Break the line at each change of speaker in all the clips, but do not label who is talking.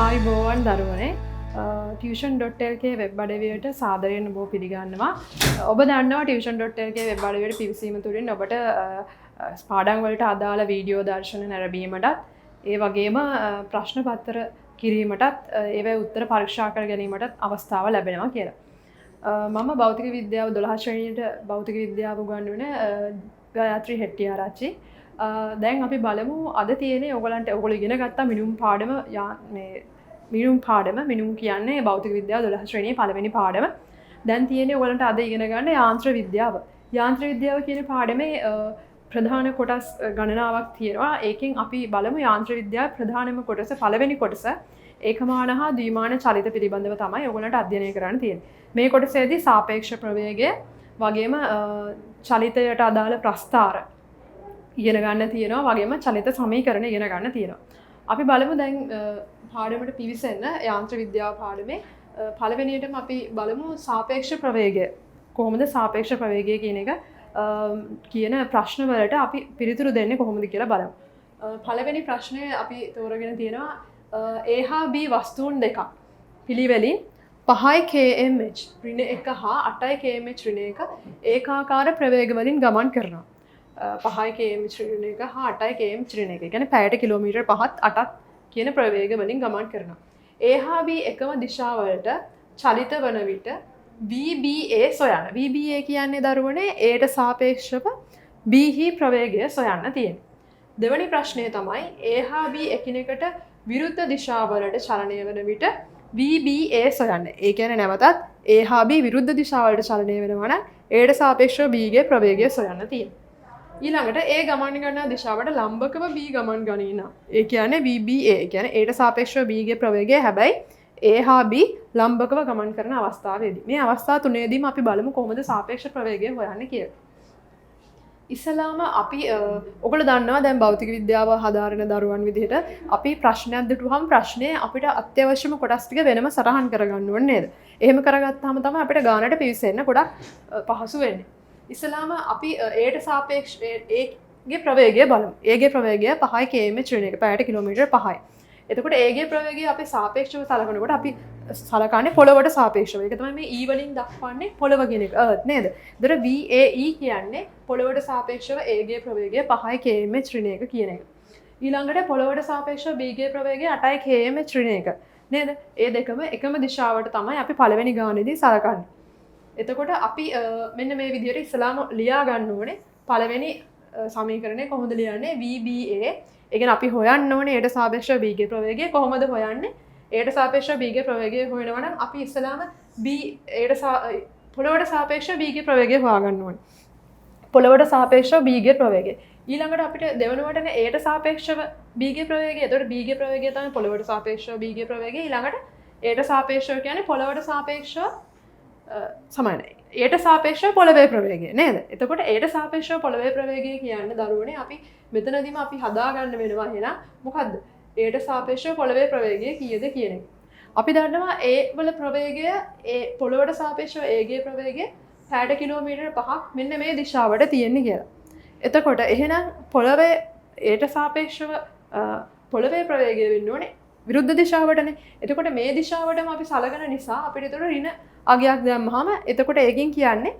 ආයිබෝවන් දරුවනේ tuition.lk web අඩවියට සාදරයෙන් ඔබ පිළිගන්නවා. ඔබ දන්නවා tuition.lk වෙබ් අඩවියට පිවිසීම තුළින් ඔබට පාඩම් වලට අදාළ වීඩියෝ දර්ශන නැරඹීමටත් ඒ වගේම ප්‍රශ්න පත්‍ර කිරීමටත් ඒවැ උත්තර පරීක්ෂා කර ගැනීමටත් අවස්ථාව ලැබෙනවා කියලා. මම භෞතික විද්‍යාව 12 ශ්‍රේණියට භෞතික විද්‍යාව උගන්වන ගායත්‍රී හෙට්ටිආරච්චි. දැන් අපි බලමු අද තියෙන්නේ ඔයගොල්ලෝ ඉගෙන ගත්තා මිනුම් කියන්නේ භෞතික විද්‍යාව 12 ශ්‍රේණියේ පළවෙනි පාඩම. දැන් තියෙන්නේ ඔයගොල්ලන්ට අද ඉගෙන ගන්න යාන්ත්‍ර විද්‍යාව. යාන්ත්‍ර විද්‍යාව කියන පාඩමේ ප්‍රධාන කොටස් ගණනාවක් තියෙනවා. ඒකෙන් අපි බලමු යාන්ත්‍ර විද්‍යාවේ ප්‍රධානම කොටස පළවෙනි කොටස ඒකමාන හා ද්විමාන චලිත පිළිබඳව තමයි ඔයගොල්ලන්ට අධ්‍යයනය කරන්න තියෙන්නේ. මේ කොටසේදී සාපේක්ෂ ප්‍රවේගය වගේම චලිතයට අදාළ ප්‍රස්ථාර ඉගෙන ගන්න තියෙනවා වගේම චලිත සමීකරණ ඉගෙන ගන්න තියෙනවා. අපි බලමු දැන් පාඩමට පිවිසෙන්න යාන්ත්‍ර විද්‍යාව පාඩමේ පළවෙනියටම අපි බලමු සාපේක්ෂ ප්‍රවේගය. කොහොමද සාපේක්ෂ ප්‍රවේගය කියන එක කියන ප්‍රශ්න වලට අපි පිළිතුරු දෙන්නේ කොහොමද කියලා බලමු. පළවෙනි ප්‍රශ්නය අපි තෝරගෙන තියෙනවා A හා B වස්තුන් දෙකක් පිළිවෙලින් 5 kmh ඍණ 1 හා 8 kmh ඍණ 1 ඒකාකාර ප්‍රවේග වලින් ගමන් කරනවා. 5 km ශ්‍රේණි එක හා 8 km ශ්‍රේණි එක. කියන්නේ පැයට කිලෝමීටර් 5ත් 8ත් කියන ප්‍රවේග වලින් ගමන් කරනවා. A හා B එකම දිශාවලට චලිත වන විට VBA සොයන්න. VBA කියන්නේ දරුවනේ Aට සාපේක්ෂව B හි ප්‍රවේගය සොයන්න තියෙනවා. දෙවැනි ප්‍රශ්නය තමයි A හා B එකිනෙකට විරුද්ධ දිශාවලට චලනය වන විට VBA සොයන්න. ඒ කියන්නේ නැවතත් A හා B විරුද්ධ දිශාවලට චලනය වෙනවා නම් Aට සාපේක්ෂව B ගේ ප්‍රවේගය සොයන්න තියෙනවා. ඊළඟට A ගමන් කරන දිශාවට ලම්බකව B ගමන් ගනිනවා. ඒ කියන්නේ VBA. ඒ කියන්නේ Aට සාපේක්ෂව B ගේ ප්‍රවේගය හැබැයි A හා B ලම්බකව ගමන් කරන අවස්ථාවේදී. මේ අවස්ථා තුනේදීම අපි බලමු කොහොමද සාපේක්ෂ ප්‍රවේගය හොයන්නේ කියලා. ඉස්සලාම අපි ඔයගොල්ලෝ දන්නවා දැන් භෞතික විද්‍යාව හදාරන දරුවන් විදිහට අපි ප්‍රශ්නයක් දුටුවහම ප්‍රශ්නේ අපිට අත්‍යවශ්‍යම කොටස් ටික වෙනම සටහන් කරගන්න ඕනේ නේද? එහෙම කරගත්තාම තමයි අපිට ගානට පිවිසෙන්න ගොඩක් පහසු වෙන්නේ. ඉස්සලාම අපි Aට සාපේක්ෂ Aගේ ප්‍රවේගය බලමු. Aගේ ප්‍රවේගය 5 km ශ්‍රේණි එක පැයට කිලෝමීටර් 5යි. එතකොට Aගේ ප්‍රවේගය අපි සාපේක්ෂව සලකනකොට අපි සලකන්නේ පොළවට සාපේක්ෂව. ඒක තමයි මේ E වලින් දක්වන්නේ පොළව කියන එක. නේද? ඒතර VAE කියන්නේ පොළවට සාපේක්ෂව Aගේ ප්‍රවේගය 5 km ශ්‍රේණි එක කියන එක. ඊළඟට පොළවට සාපේක්ෂව Bගේ ප්‍රවේගය 8 km ශ්‍රේණි එක. නේද? ඒ දෙකම එකම දිශාවට තමයි අපි පළවෙනි ගානේදී සලකන්නේ. එතකොට අපි මෙන්න මේ විදිහට ඉස්සලාම ලියා ගන්න ඕනේ පළවෙනි සමීකරණය කොහොමද ලියන්නේ VBA. ඒ කියන්නේ අපි හොයන්න ඕනේ Aට සාපේක්ෂව B ගේ ප්‍රවේගය කොහොමද හොයන්නේ? Aට සාපේක්ෂව B ගේ ප්‍රවේගය හොයනවා නම් අපි ඉස්සලාම පොළවට සාපේක්ෂව B ගේ ප්‍රවේගය හොයාගන්න ඕනේ. පොළවට සාපේක්ෂව B ගේ ප්‍රවේගය. ඊළඟට අපිට දෙවෙනුවටනේ Aට සාපේක්ෂව B ගේ ප්‍රවේගය. එතකොට B ගේ ප්‍රවේගය තමයි පොළවට සාපේක්ෂව B ගේ ප්‍රවේගය. ඊළඟට Aට සාපේක්ෂව කියන්නේ පොළවට සාපේක්ෂව සමානයි. Aට සාපේක්ෂව පොළවේ ප්‍රවේගය නේද? එතකොට Aට සාපේක්ෂව පොළවේ ප්‍රවේගය කියන්නේ දරුවනේ අපි මෙතනදීම අපි හදාගන්න වෙනවා එහෙනම් මොකද්ද? Aට සාපේක්ෂව පොළවේ ප්‍රවේගය කීයද කියන එක. අපි දන්නවා A වල ප්‍රවේගය පොළවට සාපේක්ෂව A ගේ ප්‍රවේගය පැයට කිලෝමීටර් 5ක් මෙන්න මේ දිශාවට තියෙන්නේ කියලා. එතකොට එහෙනම් පොළවේ Aට සාපේක්ෂව පොළවේ ප්‍රවේගය වෙන්න ඕනේ විරුද්ධ දිශාවටනේ. එතකොට මේ දිශාවටම අපි සලකන නිසා අපිට ඒතර ඍණ අගයක් දැම්මහම එතකොට ඒකෙන් කියන්නේ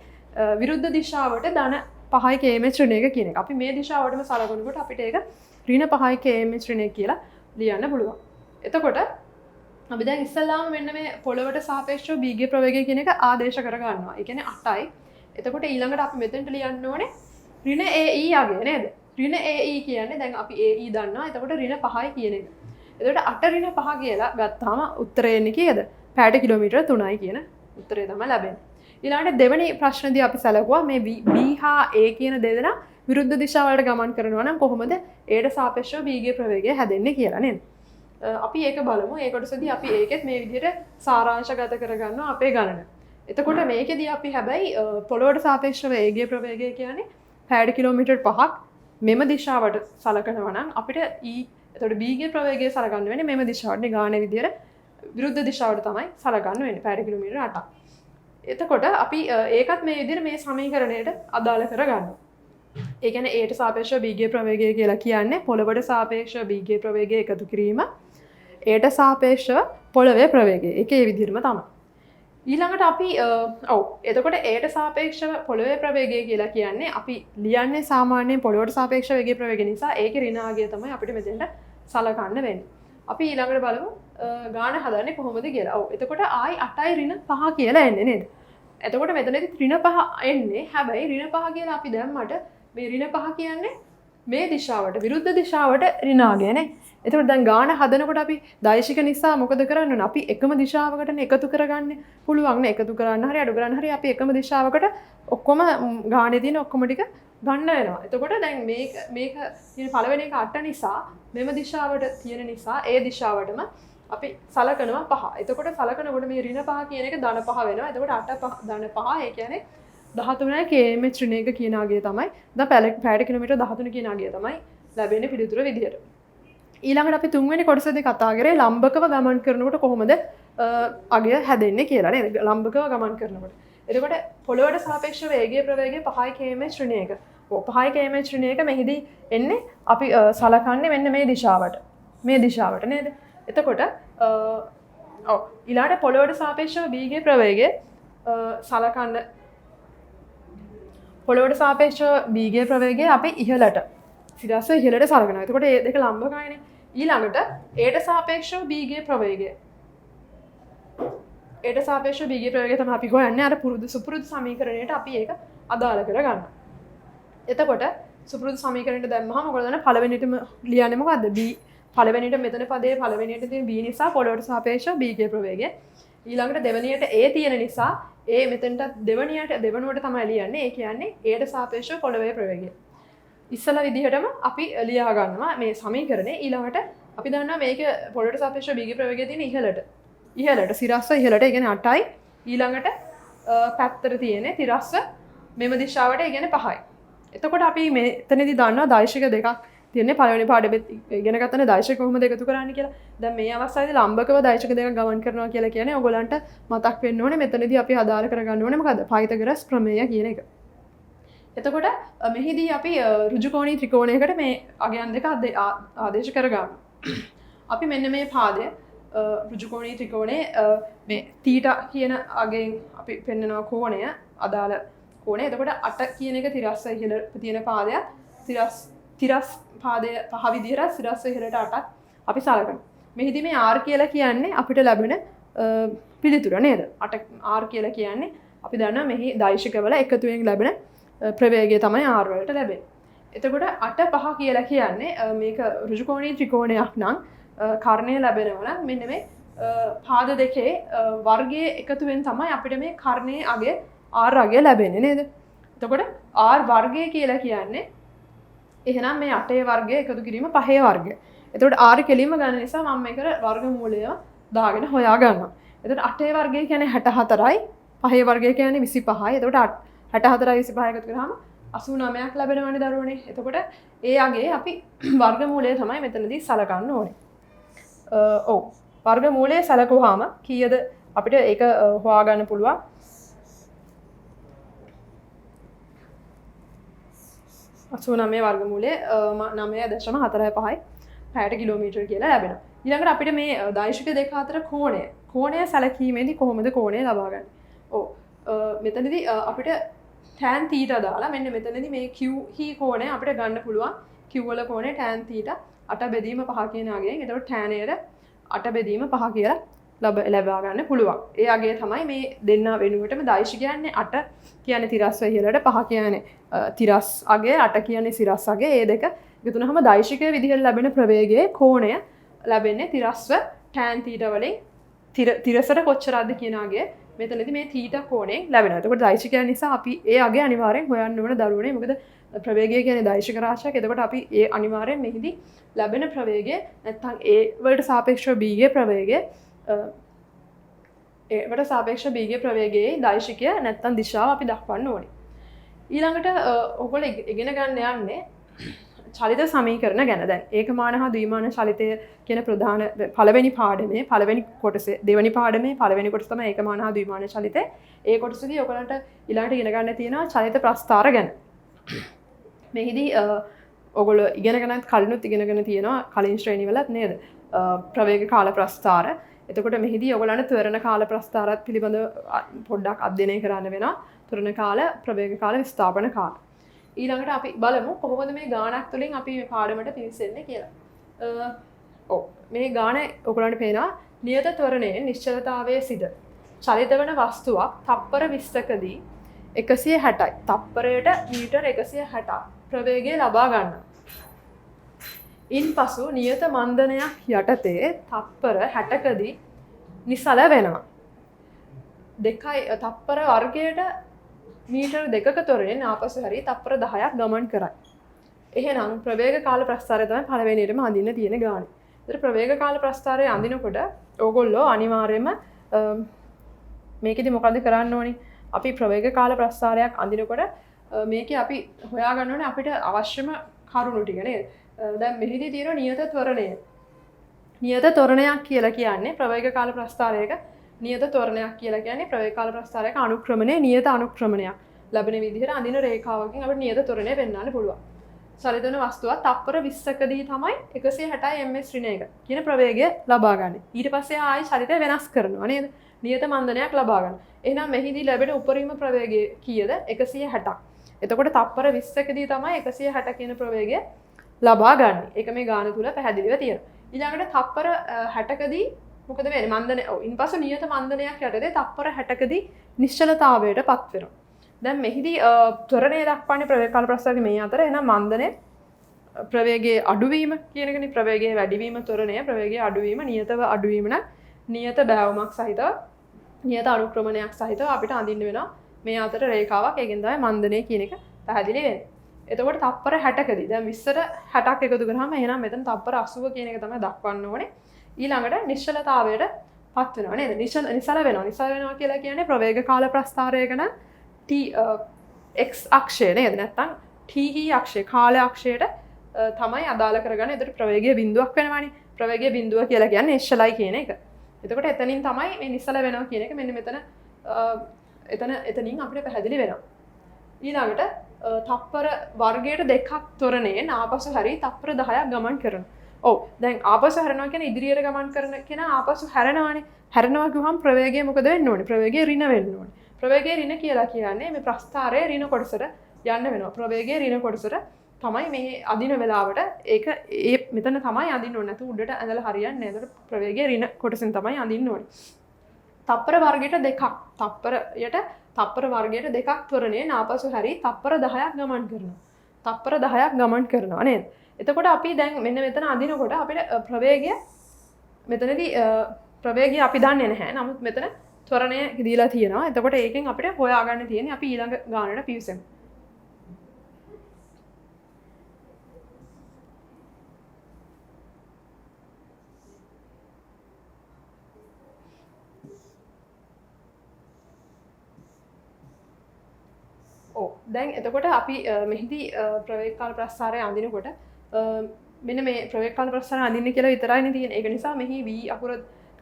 විරුද්ධ දිශාවට ධන 5 km ශ්‍රේණි එක කියන එක. අපි මේ දිශාවටම සලකනකොට අපිට ඒක ඍණ 5 km ශ්‍රේණි එක කියලා ලියන්න පුළුවන්. එතකොට අපි දැන් ඉස්සල්ලාම මෙන්න මේ පොළවට සාපේක්ෂව B ගේ ප්‍රවේගය කියන එක ආදේශ කර ගන්නවා. ඒ කියන්නේ 8යි. එතකොට ඊළඟට අපි මෙතෙන්ට ලියන්න ඕනේ ඍණ AE අගය නේද? ඍණ AE කියන්නේ දැන් අපි AE දන්නවා. එතකොට ඍණ 5යි කියන එක. එතකොට 8 ඍණ 5 කියලා ගත්තාම උත්තරය එන්නේ කීයද? පැයට කිලෝමීටර් 3යි කියන උත්තරය තමයි ලැබෙන්නේ. ඊළඟට දෙවෙනි ප්‍රශ්නේදී අපි සැලකුවා මේ B හා A කියන දෙදෙනා විරුද්ධ දිශාවලට ගමන් කරනවා නම් කොහොමද Aට සාපේක්ෂව B ගේ ප්‍රවේගය හැදෙන්නේ කියලා නේද? අපි ඒක බලමු. ඒ කොටසදී අපි ඒකෙත් මේ විදිහට සාරාංශගත කරගන්නවා අපේ ගණන. එතකොට මේකෙදී අපි හැබැයි පොළොවට සාපේක්ෂව A ගේ ප්‍රවේගය කියන්නේ පැයට කිලෝමීටර් 5ක් මෙම දිශාවට සලකනවා නම් අපිට එතකොට B ගේ ප්‍රවේගය සලකන්න වෙන්නේ මෙම දිශාවට ගානේ විදිහට විරුද්ධ දිශාවට තමයි සලකන්න වෙන්නේ පැයට කිලෝමීටර් 8ක්. එතකොට අපි ඒකත් මේ විදිහට මේ සමීකරණයට අදාළ කරගන්නවා. ඒ කියන්නේ Aට සාපේක්ෂව B ගේ ප්‍රවේගය කියලා කියන්නේ පොළවට සාපේක්ෂව B ගේ ප්‍රවේගය එකතු කිරීම ඒට සාපේක්ෂව පොළවේ ප්‍රවේගය. ඒක ඒ විදිහටම තමයි. ඊළඟට අපි එතකොට ඒට සාපේක්ෂව පොළවේ ප්‍රවේගය කියලා කියන්නේ අපි ලියන්නේ සාමාන්‍යයෙන් පොළොවට සාපේක්ෂ වේගයේ ප්‍රවේගය නිසා ඒකේ ඍණාගය තමයි අපිට මෙතෙන්ට සලකන්න වෙන්නේ. අපි ඊළඟට බලමු ගාන හදන්නේ කොහොමද කියලා. එතකොට ආයි 8යි ඍණ 5 කියලා එන්නේ නේද? එතකොට මෙතනදී ඍණ 5 එන්නේ. හැබැයි ඍණ 5 කියලා අපි දැම්මට මේ ඍණ 5 කියන්නේ මේ දිශාවට විරුද්ධ දිශාවට ඍණාගය නේ. එතකොට දැන් ගාන හදනකොට අපි දෛශික නිසා මොකද කරන්න ඕන? අපි එකම දිශාවකටනේ එකතු කරගන්න පුළුවන් නේ. එකතු කරන්න හරි අඩු කරන්න හරි අපි එකම දිශාවකට ඔක්කොම ගානේ තියෙන ඔක්කොම ටික ගන්න වෙනවා. එතකොට දැන් මේක තියෙන පළවෙනි එක 8 නිසා මෙම දිශාවට තියෙන නිසා ඒ දිශාවටම අපි සලකනවා 5. එතකොට සලකනකොට මේ ඍණ 5 කියන එක ධන 5 වෙනවා. එතකොට 8 ධන 5 ඒ කියන්නේ 13 km ශ්‍රේණියක කියන ආගය තමයි. දැන් පැයට කිලෝමීටර් 13 කියන ආගය තමයි ලැබෙන්නේ පිළිතුර විදියට. ඊළඟට අපි තුන්වෙනි කොටසේදී කතා කරේ ලම්බකව ගමන් කරනකොට කොහොමද අගය හැදෙන්නේ කියලා නේද? ලම්බකව ගමන් කරනකොට. එතකොට පොළොවට සාපේක්ෂව වේගයේ ප්‍රවේගය 5 km ශ්‍රේණියක. 5 km ශ්‍රේණියක මෙහිදී එන්නේ අපි සලකන්නේ මෙන්න මේ දිශාවට. මේ දිශාවට නේද? එතකොට ඊළඟට පොළොවට සාපේක්ෂව වේගයේ ප්‍රවේගය සලකන්න පොළොවට සාපේක්ෂව වේගයේ ප්‍රවේගය අපි ඉහළට සිරස්ස ඉහළට සලකනවා. එතකොට මේ දෙක ලම්බකයිනේ. ඊළඟට ඒට සාපේක්ෂව බීගේ ප්‍රවේගය. ඒට සාපේක්ෂව බීගේ ප්‍රවේගය තමයි අපි හොයන්නේ අර සුපුරුදු සමීකරණයට අපි ඒක අදාළ කරගන්න. එතකොට සුපුරුදු සමීකරණයට දැම්මහම ඔයගොල්ලෝ දන්න පළවෙනිටම ලියන්නේ මොකද්ද? b පළවෙනිට මෙතන පදේ පළවෙනියට තියෙන b නිසා පොළොවට සාපේක්ෂව බීගේ ප්‍රවේගය. ඊළඟට දෙවෙනියට a තියෙන නිසා a මෙතනට දෙවනුවට තමයි ලියන්නේ. ඒ කියන්නේ ඒට සාපේක්ෂව පොළොවේ ප්‍රවේගය. ඉස්සල විදිහටම අපි ලියා ගන්නවා මේ සමීකරණය. ඊළඟට අපි දන්නවා මේක පොළොවට සාපේක්ෂව බීගේ ප්‍රවේගය තියෙන ඉහළට සිරස්ස ඉහළට. ඒ කියන්නේ 8යි. ඊළඟට පැත්තට තියෙන්නේ තිරස්ස මෙම දිශාවට. ඒ කියන්නේ 5යි. එතකොට අපි මෙතනදී දන්නවා දෛශික දෙකක් තියෙන්නේ. පළවෙනි පාඩමේ ඉගෙන ගන්න දෛශික කොහොමද එකතු කරන්නේ කියලා. දැන් මේ අවස්ථාවේදී ලම්බකව දෛශික දෙකක් ගමන් කරනවා කියලා කියන්නේ ඔයගොල්ලන්ට මතක් වෙන්න ඕනේ. මෙතනදී අපි අදාළ කරගන්න ඕනේ මොකද්ද? පයිතගොරස් ප්‍රමේය කියන එක. එතකොට මෙහිදී අපි ඍජුකෝණී ත්‍රිකෝණයකට මේ අගයන් දෙක ආදේශ කරගන්නවා. අපි මෙන්න මේ පාදය ඍජුකෝණී ත්‍රිකෝණයේ මේ θ කියන අගයෙන් අපි පෙන්නනවා කෝණය අදාළ කෝණය. එතකොට 8 කියන එක තිරස්ස ඉහළ තියෙන පාදයක්. තිරස් පාදය පහ විදිහට තිරස්ස ඉහළට 8ක් අපි සලකනවා. මෙහිදී මේ r කියලා කියන්නේ අපිට ලැබෙන පිළිතුර නේද? 8 r කියලා කියන්නේ අපි දන්නවා මෙහි දෛශිකවල එකතුවෙන් ලැබෙන ප්‍රවේගය තමයි r වලට ලැබෙන්නේ. එතකොට 8 5 කියලා කියන්නේ මේක ඍජුකෝණී ත්‍රිකෝණයක් නම් කර්ණය ලැබෙනවා නම් මෙන්න මේ පාද දෙකේ වර්ගයේ එකතුවෙන් තමයි අපිට මේ කර්ණයේ අගය r අගය ලැබෙන්නේ නේද? එතකොට r වර්ගය කියලා කියන්නේ එහෙනම් මේ 8 වර්ගය එකතු කිරීම 5 වර්ගය. එතකොට r කෙලින්ම ගන්න නිසා මම මේකට වර්ගමූලය දාගෙන හොයා ගන්නවා. එතකොට 8 වර්ගය කියන්නේ 64යි 5 වර්ගය කියන්නේ 25යි. එතකොට 64යි 25යි එකතු කරාම 89ක් ලැබෙනවනේ දරුවනේ. එතකොට ඒ අගේ අපි වර්ගමූලය තමයි මෙතනදී සලකන්න ඕනේ. වර්ගමූලය සලකුවාම කීයද අපිට ඒක හොයාගන්න පුළුවන්. 89 වර්ගමූලය 9.45යි පැයට කිලෝමීටර් කියලා ලැබෙනවා. ඊළඟට අපිට මේ දෛශික දෙක අතර කෝණය සැලකීමේදී කොහොමද කෝණය ලබා ගන්නේ? මෙතනදී අපිට tan θ දාලා මෙන්න මෙතනදී මේ q කෝණය අපිට ගන්න පුළුවන්. q වල කෝණය tan θ 8 බෙදීම 5 කියන අගයෙන්. එතකොට tan එකට 8 බෙදීම 5 කියලා ලබා ගන්න පුළුවන්. ඒ අගය තමයි මේ දෙන්න වෙනුවටම දෛශික කියන්නේ 8 කියන්නේ තිරස්ස ඉහළට 5 කියන්නේ තිරස් අගය 8 කියන්නේ සිරස් අගය. ඒ දෙක එකතු වුනහම දෛශිකයේ විදිහට ලැබෙන ප්‍රවේගයේ කෝණය ලැබෙන්නේ තිරස්ව tan θ වලින් තිරසට කොච්චරද කියන අගය මෙතනදී මේ θ කෝණයෙන් ලැබෙනවා. එතකොට දෛශිකය නිසා අපි ඒ අගය අනිවාර්යෙන් හොයන්න ඕන දරුවනේ. මොකද ප්‍රවේගය කියන්නේ දෛශික රාශියක්. එතකොට අපි ඒ අනිවාර්යෙන් මෙහිදී ලැබෙන ප්‍රවේගය නැත්නම් a වලට සාපේක්ෂව b ගේ ප්‍රවේගය ඒවට සාපේක්ෂව b ගේ ප්‍රවේගයේ දෛශිකය නැත්නම් දිශාව අපි දක්වන්න ඕනේ. ඊළඟට ඔයගොල්ලෝ ඉගෙන ගන්න යන්නේ චලිත සමීකරණ ගැන. දැන් ඒකමාන හා ද්විමාන චලිතය කියන ප්‍රධාන පළවෙනි පාඩමේ පළවෙනි කොටසේ දෙවෙනි පාඩමේ පළවෙනි කොටස තමයි ඒකමාන හා ද්විමාන චලිතය. ඒ කොටසදී ඔයගලන්ට ඊළඟට ඉගෙන ගන්න තියෙනවා චලිත ප්‍රස්ථාර ගැන. මෙහිදී ඔයගොල්ලෝ ඉගෙන ගන්නත් කලිනුත් ඉගෙනගෙන තියෙනවා කලින් ශ්‍රේණිවලත් නේද? ප්‍රවේග කාල ප්‍රස්ථාර. එතකොට මෙහිදී ඔයගොල්ලන්ට ත්වරණ කාල ප්‍රස්ථාරත් පිළිබඳව පොඩ්ඩක් අධ්‍යයනය කරන්න වෙනවා. ත්වරණ කාල, ප්‍රවේග කාල, විස්ථාපන කාල. ඊළඟට අපි බලමු කොහොමද මේ ගානක් තුළින් අපි මේ පාඩමට පිවිසෙන්නේ කියලා. මේ ගාන ඔයගොල්ලන්ට පේනවා නියත ත්වරණයේ නිශ්චලතාවයේ සිට චලිත වන වස්තුවක් තප්පර 20කදී 160යි. තප්පරයට මීටර් 160ක් ප්‍රවේගය ලබා ගන්නවා. ඉන්පසු නියත මන්දනයක් යටතේ තප්පර 60කදී නිසල වෙනවා. තප්පර වර්ගයට මීටර් 2ක ත්වරණයෙන් ආපසු හැරී තප්පර 10ක් ගමන් කරයි. එහෙනම් ප්‍රවේග කාල ප්‍රස්ථාරය තමයි පළවෙනියටම අඳින්න තියෙන ගාන. ඒතර ප්‍රවේග කාල ප්‍රස්ථාරය අඳිනකොට ඕගොල්ලෝ අනිවාර්යයෙන්ම මේකෙදි මොකද කරන්න ඕනේ? අපි ප්‍රවේග කාල ප්‍රස්ථාරයක් අඳිනකොට මේකේ අපි හොයාගන්න ඕනේ අපිට අවශ්‍යම කරුණු ටික නේද? දැන් මෙහිදී තියෙන නියත ත්වරණය. නියත ත්වරණයක් කියලා කියන්නේ ප්‍රවේග කාල ප්‍රස්ථාරයක නියත ත්වරණයක් කියලා කියන්නේ ප්‍රවේග කාල ප්‍රස්ථාරයක අනුක්‍රමණය නියත අනුක්‍රමණයක් ලැබෙන විදිහට අඳින රේඛාවකින් අපිට නියත ත්වරණය පෙන්වන්න පුළුවන්. චලිත වෙන වස්තුවක් තප්පර 20කදී තමයි 160 ms ඍණ 1 කියන ප්‍රවේගය ලබා ගන්න. ඊට පස්සේ ආයෙ චලිතය වෙනස් කරනවා නේද? නියත මන්දනයක් ලබා ගන්න. එහෙනම් මෙහිදී ලැබෙන උපරිම ප්‍රවේගය කීයද? 160ක්. එතකොට තප්පර 20කදී තමයි 160 කියන ප්‍රවේගය ලබා ගන්න. ඒක මේ ගාන තුල පැහැදිලිව තියෙනවා. ඊළඟට තප්පර 60කදී මොකද වෙන්නේ? මන්දනය. ඉන්පසු නියත මන්දනයක් යටතේ තප්පර 60කදී නිශ්චලතාවයට පත් වෙනවා. දැන් මෙහිදී ත්වරණය දක්වන්නේ ප්‍රවේග කාල ප්‍රස්ථාරයේ මේ අතර. එහෙනම් මන්දනය ප්‍රවේගයේ අඩුවීම කියන එකනේ. ප්‍රවේගයේ වැඩිවීම ත්වරණය, ප්‍රවේගයේ අඩුවීම, නියතව අඩුවීම නම් නියත බෑවුමක් සහිතව නියත අනුක්‍රමණයක් සහිතව අපිට අඳින්න වෙනවා මේ අතර රේඛාවක්. ඒකෙන් තමයි මන්දනය කියන එක පැහැදිලි වෙන්නේ. එතකොට තප්පර 60කදී දැන් 20ට 60ක් එකතු කරාම එහෙනම් මෙතන තප්පර 80 කියන එක තමයි දක්වන්න ඕනේ. ඊළඟට නිශ්චලතාවයට පත් වෙනවා නේද? නිසල වෙනවා. නිසල වෙනවා කියලා කියන්නේ ප්‍රවේග කාල ප්‍රස්ථාරයක නම් t x අක්ෂය නේද? නැත්නම් t අක්ෂය කාල අක්ෂයට තමයි අදාළ කරගන්නේ. ඒතර ප්‍රවේගය බිඳුවක් වෙනවානේ. ප්‍රවේගය බිඳුව කියලා කියන්නේ නිශ්චලයි කියන එක. එතකොට එතනින් තමයි මේ නිසල වෙනවා කියන එක මෙන්න මෙතන එතනින් අපිට පැහැදිලි වෙනවා. ඊළඟට තප්පර වර්ගයට 2ක් ත්වරණයෙන් ආපසු හැරී තප්පර 10ක් ගමන් කරනවා. දැන් ආපසු හැරෙනවා කියන්නේ ඉදිරියට ගමන් කරන කෙනා ආපසු හැරෙනවානේ. හැරෙනවා කිව්වම ප්‍රවේගය මොකද වෙන්න ඕනේ? ප්‍රවේගය ඍණ වෙන්න ඕනේ. ප්‍රවේගය ඍණ කියලා කියන්නේ මේ ප්‍රස්ථාරයේ ඍණ කොටසට යන්න වෙනවා. ප්‍රවේගයේ ඍණ කොටසට තමයි මේ අදින වෙලාවට ඒක මෙතන තමයි අදින්න ඕනේ. නැතු උඩට ඇඳලා හරියන්නේ නැහැ. ඒකට ප්‍රවේගයේ ඍණ කොටසෙන් තමයි අදින්න ඕනේ. තප්පර වර්ගයට 2ක්. තප්පර වර්ගයට 2ක් ත්වරණයෙන් ආපසු හැරී තප්පර 10ක් ගමන් කරනවා. තප්පර 10ක් ගමන් කරනවා නේද? එතකොට අපි දැන් මෙන්න මෙතන අදිනකොට අපිට ප්‍රවේගය මෙතනදී ප්‍රවේගය අපි දන්නේ නැහැ. නමුත් මෙතන ත්වරණය දීලා තියෙනවා. එතකොට ඒකෙන් අපිට හොයාගන්න තියෙන්නේ අපි ඊළඟ ගානට පිවිසෙමු. දැන් එතකොට අපි මෙහිදී ප්‍රවේග කාල ප්‍රස්ථාරය අඳිනකොට මෙන්න මේ ප්‍රවේග කාල ප්‍රස්ථාරය අඳින්න කියලා විතරයිනේ තියෙන්නේ. ඒක නිසා මෙහි v අකුර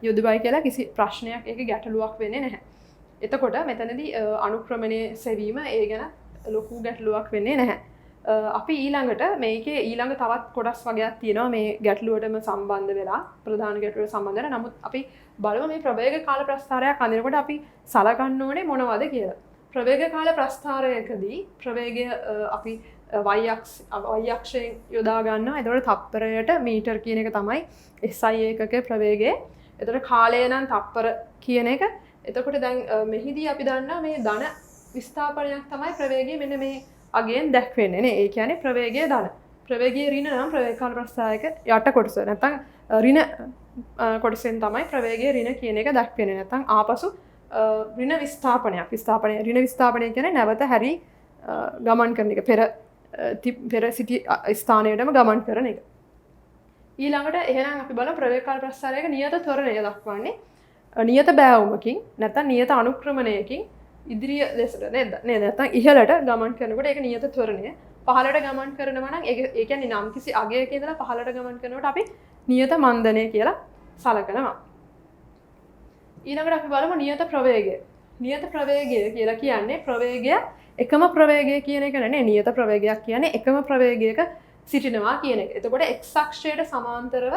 යොදවයි කියලා කිසි ප්‍රශ්නයක් ඒක ගැටලුවක් වෙන්නේ නැහැ. එතකොට මෙතනදී අනුක්‍රමණයේ සෙවීම ඒ ගැන ලොකු ගැටලුවක් වෙන්නේ නැහැ. අපි ඊළඟට මේකේ ඊළඟ තවත් කොටස් වගේක් තියෙනවා මේ ගැටලුවටම සම්බන්ධ වෙලා ප්‍රධාන ගැටලුවට සම්බන්ධ වෙලා. නමුත් අපි බලමු මේ ප්‍රවේග කාල ප්‍රස්ථාරයක් අඳිනකොට අපි සලකන්න ඕනේ මොනවද කියලා. ප්‍රවේග කාල ප්‍රස්ථාරයකදී ප්‍රවේගය අපි y අක්ෂයෙන් යොදා ගන්නවා. එතකොට තප්පරයට මීටර් කියන එක තමයි SI ඒකකයේ ප්‍රවේගය. එතකොට කාලය නම් තප්පර කියන එක. එතකොට දැන් මෙහිදී අපි දන්නවා මේ ධන විස්ථාපනයක් තමයි ප්‍රවේගය මෙන්න මේ අගයෙන් දැක්වෙන්නේ නේ. ඒ කියන්නේ ප්‍රවේගය ධන. ප්‍රවේගයේ ඍණ නම් ප්‍රවේග කාල ප්‍රස්ථාරයක යට කොටස. නැත්නම් ඍණ කොටසෙන් තමයි ප්‍රවේගයේ ඍණ කියන එක දැක්වෙන්නේ. නැත්නම් ආපසු ඍණ විස්ථාපනයක්. ඍණ විස්ථාපනය කියන්නේ නැවත හැරී ගමන් කරන එක. පෙර සිටි ස්ථානයටම ගමන් කරන එක. ඊළඟට එහෙනම් අපි බලමු ප්‍රවේග කාල ප්‍රස්ථාරයක නියත ත්වරණය දක්වන්නේ නියත බෑවුමකින් නැත්නම් නියත අනුක්‍රමණයකින් ඉදිරිය ලෙසට නේද? නැත්නම් ඉහළට ගමන් කරනකොට ඒක නියත ත්වරණය. පහළට ගමන් කරනවා නම් ඒ කියන්නේ නම් කිසි අගයක ඉඳලා පහළට ගමන් කරනකොට අපි නියත මන්දනය කියලා සලකනවා. ඊළඟට අපි බලමු නියත ප්‍රවේගය. නියත ප්‍රවේගය කියලා කියන්නේ ප්‍රවේගය එකම ප්‍රවේගය කියන එක නෙවෙයි. නියත ප්‍රවේගයක් කියන්නේ එකම ප්‍රවේගයක සිටිනවා කියන එක. එතකොට x අක්ෂයට සමාන්තරව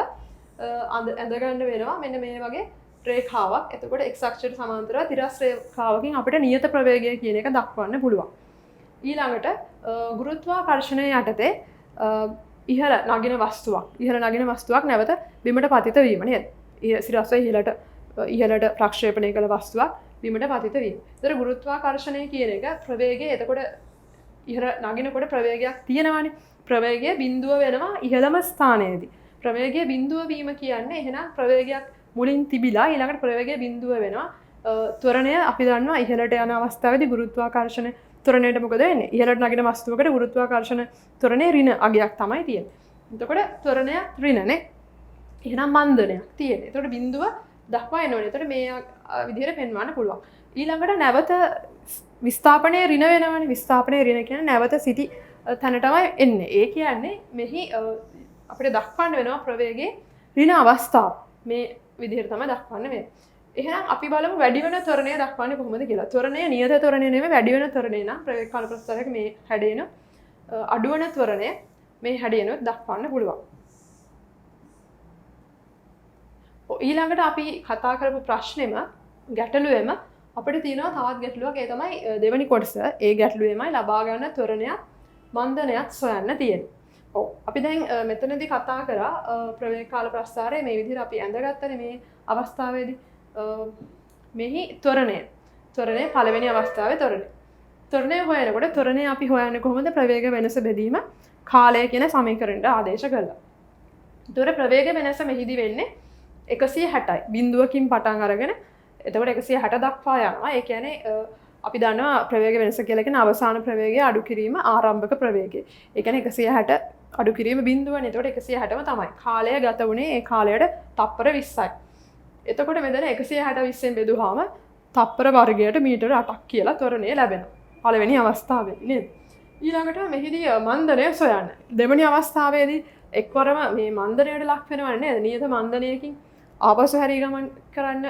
ඇඳගන්න වෙනවා මෙන්න මේ වගේ රේඛාවක්. එතකොට x අක්ෂයට සමාන්තරව තිරස් රේඛාවකින් අපිට නියත ප්‍රවේගය කියන එක දක්වන්න පුළුවන්. ඊළඟට ගුරුත්වාකර්ෂණය යටතේ ඉහළ නගින වස්තුවක් නැවත බිමට පතිත වීම නේද? සිරස්ව ඉහළට ප්‍රක්ෂේපණය කළ වස්තුවක් බිමට පතිත වීම. ඒතර ගුරුත්වාකර්ෂණය කියන එක ප්‍රවේගය එතකොට ඉහළ නගිනකොට ප්‍රවේගයක් තියෙනවානේ. ප්‍රවේගය බිඳුව වෙනවා ඉහළම ස්ථානයේදී. ප්‍රවේගය බිඳුව වීම කියන්නේ එහෙනම් ප්‍රවේගයක් මුලින් තිබිලා ඊළඟට ප්‍රවේගය බිඳුව වෙනවා. ත්වරණය අපි දන්නවා ඉහළට යන අවස්ථාවේදී ගුරුත්වාකර්ෂණ ත්වරණයට මොකද වෙන්නේ? ඉහළට නගින වස්තුවකට ගුරුත්වාකර්ෂණ ත්වරණය ඍණ අගයක් තමයි තියෙන්නේ. එතකොට ත්වරණය ඍණනේ. එහෙනම් මන්දනයක් තියෙන්නේ. එතකොට බිඳුව දක්වා එනවනේ. එතකොට මේ විදිහට පෙන්වන්න පුළුවන්. ඊළඟට නැවත විස්ථාපනය ඍණ වෙනවනේ. විස්ථාපනය ඍණ කියන්නේ නැවත සිටි තැන තමයි එන්නේ. ඒ කියන්නේ මෙහි අපිට දක්වන්න වෙනවා ප්‍රවේගයේ ඍණ අවස්ථාව. මේ විදිහට තමයි දක්වන්න වෙන්නේ. එහෙනම් අපි බලමු වැඩි වෙන ත්වරණය දක්වන්නේ කොහොමද කියලා. ත්වරණය නියත ත්වරණය නෙමෙයි වැඩි වෙන ත්වරණය නම් ප්‍රවේග කාල ප්‍රස්ථාරයක මේ හැඩේන අඩු වෙන ත්වරණය මේ හැඩේනොත් දක්වන්න පුළුවන්. ඊළඟට අපි කතා කරපු ප්‍රශ්නෙම ගැටලුවෙම අපිට තියෙනවා තවත් ගැටලුවක්. ඒ තමයි දෙවෙනි කොටස. ඒ ගැටලුවෙමයි ලබා ගන්න ත්වරණයක් මන්දනයක් සොයන්න තියෙන්නේ. අපි දැන් මෙතනදී කතා කරා ප්‍රවේග කාල ප්‍රස්ථාරය මේ විදිහට අපි ඇඳගත්තනේ මේ අවස්ථාවේදී මෙහි ත්වරණය පළවෙනි අවස්ථාවේ ත්වරණය හොයනකොට ත්වරණය අපි හොයන්නේ කොහොමද? ප්‍රවේග වෙනස බෙදීම කාලය කියන සමීකරණයට ආදේශ කරලා. ඒතොර ප්‍රවේග වෙනස මෙහිදී වෙන්නේ 160යි. බිඳුවකින් පටන් අරගෙන එතකොට 160 දක්වා යනවා. ඒ කියන්නේ අපි දන්නවා ප්‍රවේග වෙනස කියලා කියන අවසාන ප්‍රවේගය අඩු කිරීම ආරම්භක ප්‍රවේගය. ඒ කියන්නේ 160 අඩු කිරීම බිඳුවනේ. එතකොට 160ම තමයි. කාලය ගත වුණේ ඒ කාලයට තප්පර 20යි. එතකොට මෙතන 160 20ෙන් බෙදුවාම තප්පර වර්ගයට මීටර 8ක් කියලා ත්වරණය ලැබෙනවා. පළවෙනි අවස්ථාවේදී නේද? ඊළඟට මෙහිදී මන්දනය සොයන්න. දෙවෙනි අවස්ථාවේදී එක්වරම මේ මන්දනයට ලක් වෙනවනේ නේද? නියත මන්දනයකින් ආපසු හැරී ගමන් කරන්න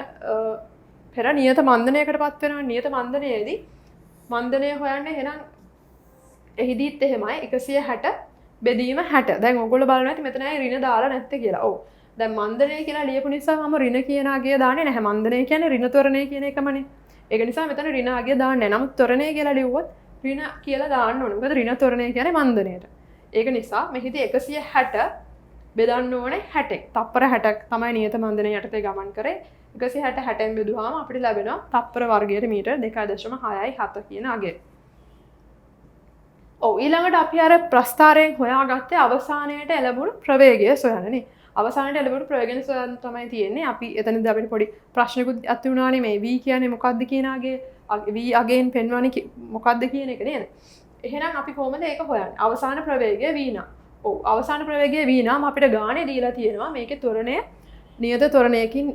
පෙර නියත මන්දනයකටපත් වෙනවා. නියත මන්දනයේදී මන්දනය හොයන්නේ එහෙනම් එහිදීත් එහෙමයි 160 බෙදීම 60. දැන් ඔයගොල්ලෝ බලනවා ඇති මෙතන ඇයි ඍණ දාලා නැත්තේ කියලා. ඔව්. දැන් මන්දනය කියලා ලියපු නිසා මම ඍණ කියන අගය දාන්නේ නැහැ. මන්දනය කියන්නේ ඍණ ත්වරණය කියන එකමනේ. ඒක නිසා මෙතන ඍණ අගය දාන්නේ නැහැ. නමුත් ත්වරණය කියලා ලියුවොත් ඍණ කියලා දාන්න ඕනේ. මොකද ඍණ ත්වරණය කියන්නේ මන්දනයට. ඒක නිසා මෙහිදී 160 බෙදන්න ඕනේ 60. තප්පර 60ක් තමයි නියත මන්දනය යටතේ ගමන් කරේ. 160 60න් බෙදුවාම අපිට ලැබෙනවා තප්පර වර්ගයට මීටර 2.67 කියන අගය. ඔව් ඊළඟට අපි අර ප්‍රස්ථාරයෙන් හොයාගත්තේ අවසානයේට ලැබුණු ප්‍රවේගය සොයන්නනේ. අවසානයේ ලැබුණු ප්‍රවේගය සොයන්න තමයි තියෙන්නේ. අපි එතනදී අපිට පොඩි ප්‍රශ්නකුත් ඇති වුණානේ මේ v කියන්නේ මොකක්ද කියන අගේ v අගයෙන් පෙන්වන්නේ මොකක්ද කියන එක නේද? එහෙනම් අපි කොහොමද ඒක හොයන්නේ? අවසාන ප්‍රවේගය v නම්. ඔව් අවසාන ප්‍රවේගය v නම් අපිට ගානේ දීලා තියෙනවා. මේකේ ත්වරණය නියත ත්වරණයකින්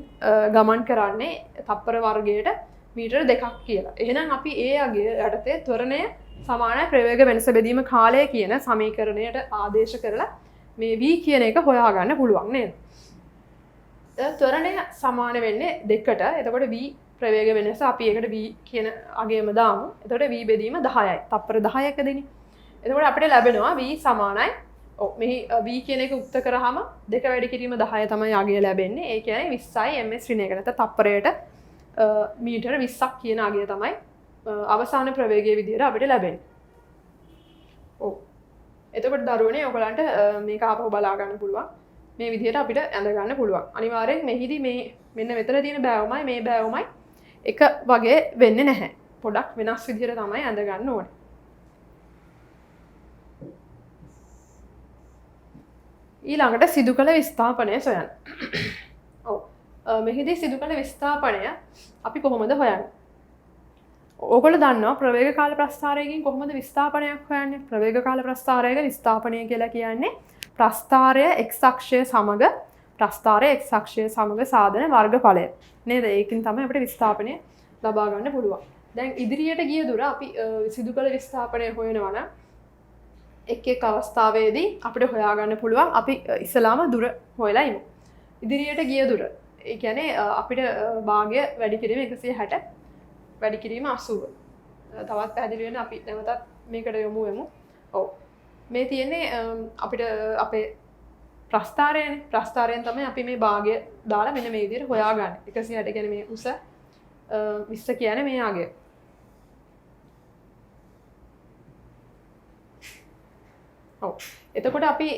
ගමන් කරන්නේ තප්පර වර්ගයට මීටර 2ක් කියලා. එහෙනම් අපි ඒ අගය යටතේ ත්වරණය සමානයි ප්‍රවේග වෙනස බෙදීම කාලය කියන සමීකරණයට ආදේශ කරලා මේ v කියන එක හොයාගන්න පුළුවන් නේද? ත්වරණය සමාන වෙන්නේ 2කට. එතකොට v ප්‍රවේග වෙනස අපි ඒකට v කියන අගයම දාමු. එතකොට v බෙදීම 10යි. තප්පර 10ක දෙන්නේ. එතකොට අපිට ලැබෙනවා v සමානයි. ඔව් මෙහි v කියන එක උක්ත කරාම 2 වැඩි කිරීම 10 තමයි අගය ලැබෙන්නේ. ඒ කියන්නේ 20යි ms ඍණයක නැත්නම් තප්පරයට මීටර 20ක් කියන අගය තමයි අවසාන ප්‍රවේගයේ විදිහට අපිට ලැබෙන්නේ. ඔව් එතකොට දරුවනේ ඔයගලන්ට මේක ආපහු බලා ගන්න පුළුවන්. මේ විදිහට අපිට ඇඳ ගන්න පුළුවන්. අනිවාර්යෙන් මෙහිදී මේ මෙන්න මෙතන තියෙන බෑවුමයි මේ බෑවුමයි එක වගේ වෙන්නේ නැහැ. පොඩක් වෙනස් විදිහට තමයි ඇඳ ගන්න ඕනේ. ඊළඟට සිදු කළ විස්ථාපනය සොයන්න. ඔව් මෙහිදී සිදු කළ විස්ථාපනය අපි කොහොමද හොයන්නේ? ඕගොල්ලෝ දන්නවා ප්‍රවේග කාල ප්‍රස්ථාරයකින් කොහොමද විස්ථාපනයක් හොයන්නේ? ප්‍රවේග කාල ප්‍රස්ථාරයක විස්ථාපනය කියලා කියන්නේ ප්‍රස්ථාරය x අක්ෂය සමග සාධන වර්ගඵලය. නේද? ඒකින් තමයි අපිට විස්ථාපනය ලබා ගන්න පුළුවන්. දැන් ඉදිරියට ගිය දුර අපි සිදු කළ විස්ථාපනය හොයනවා නම් එක් අවස්ථාවේදී අපිට හොයා ගන්න පුළුවන්. අපි ඉස්සලාම දුර හොයලා ඉමු. ඉදිරියට ගිය දුර. ඒ කියන්නේ අපිට භාගය වැඩි කිරීම 160 වැඩි කිරීම 80. තවත් පැහැදිලි වෙන අපි නැවතත් මේකට යමු. ඔව්. මේ තියෙන්නේ අපිට අපේ ප්‍රස්ථාරයනේ. ප්‍රස්ථාරයෙන් තමයි අපි මේ භාගය දාලා මෙන්න මේ විදිහට හොයාගන්නේ. 160 කියන්නේ මේ උස 20 කියන්නේ මේ අගය. ඔව්. එතකොට අපි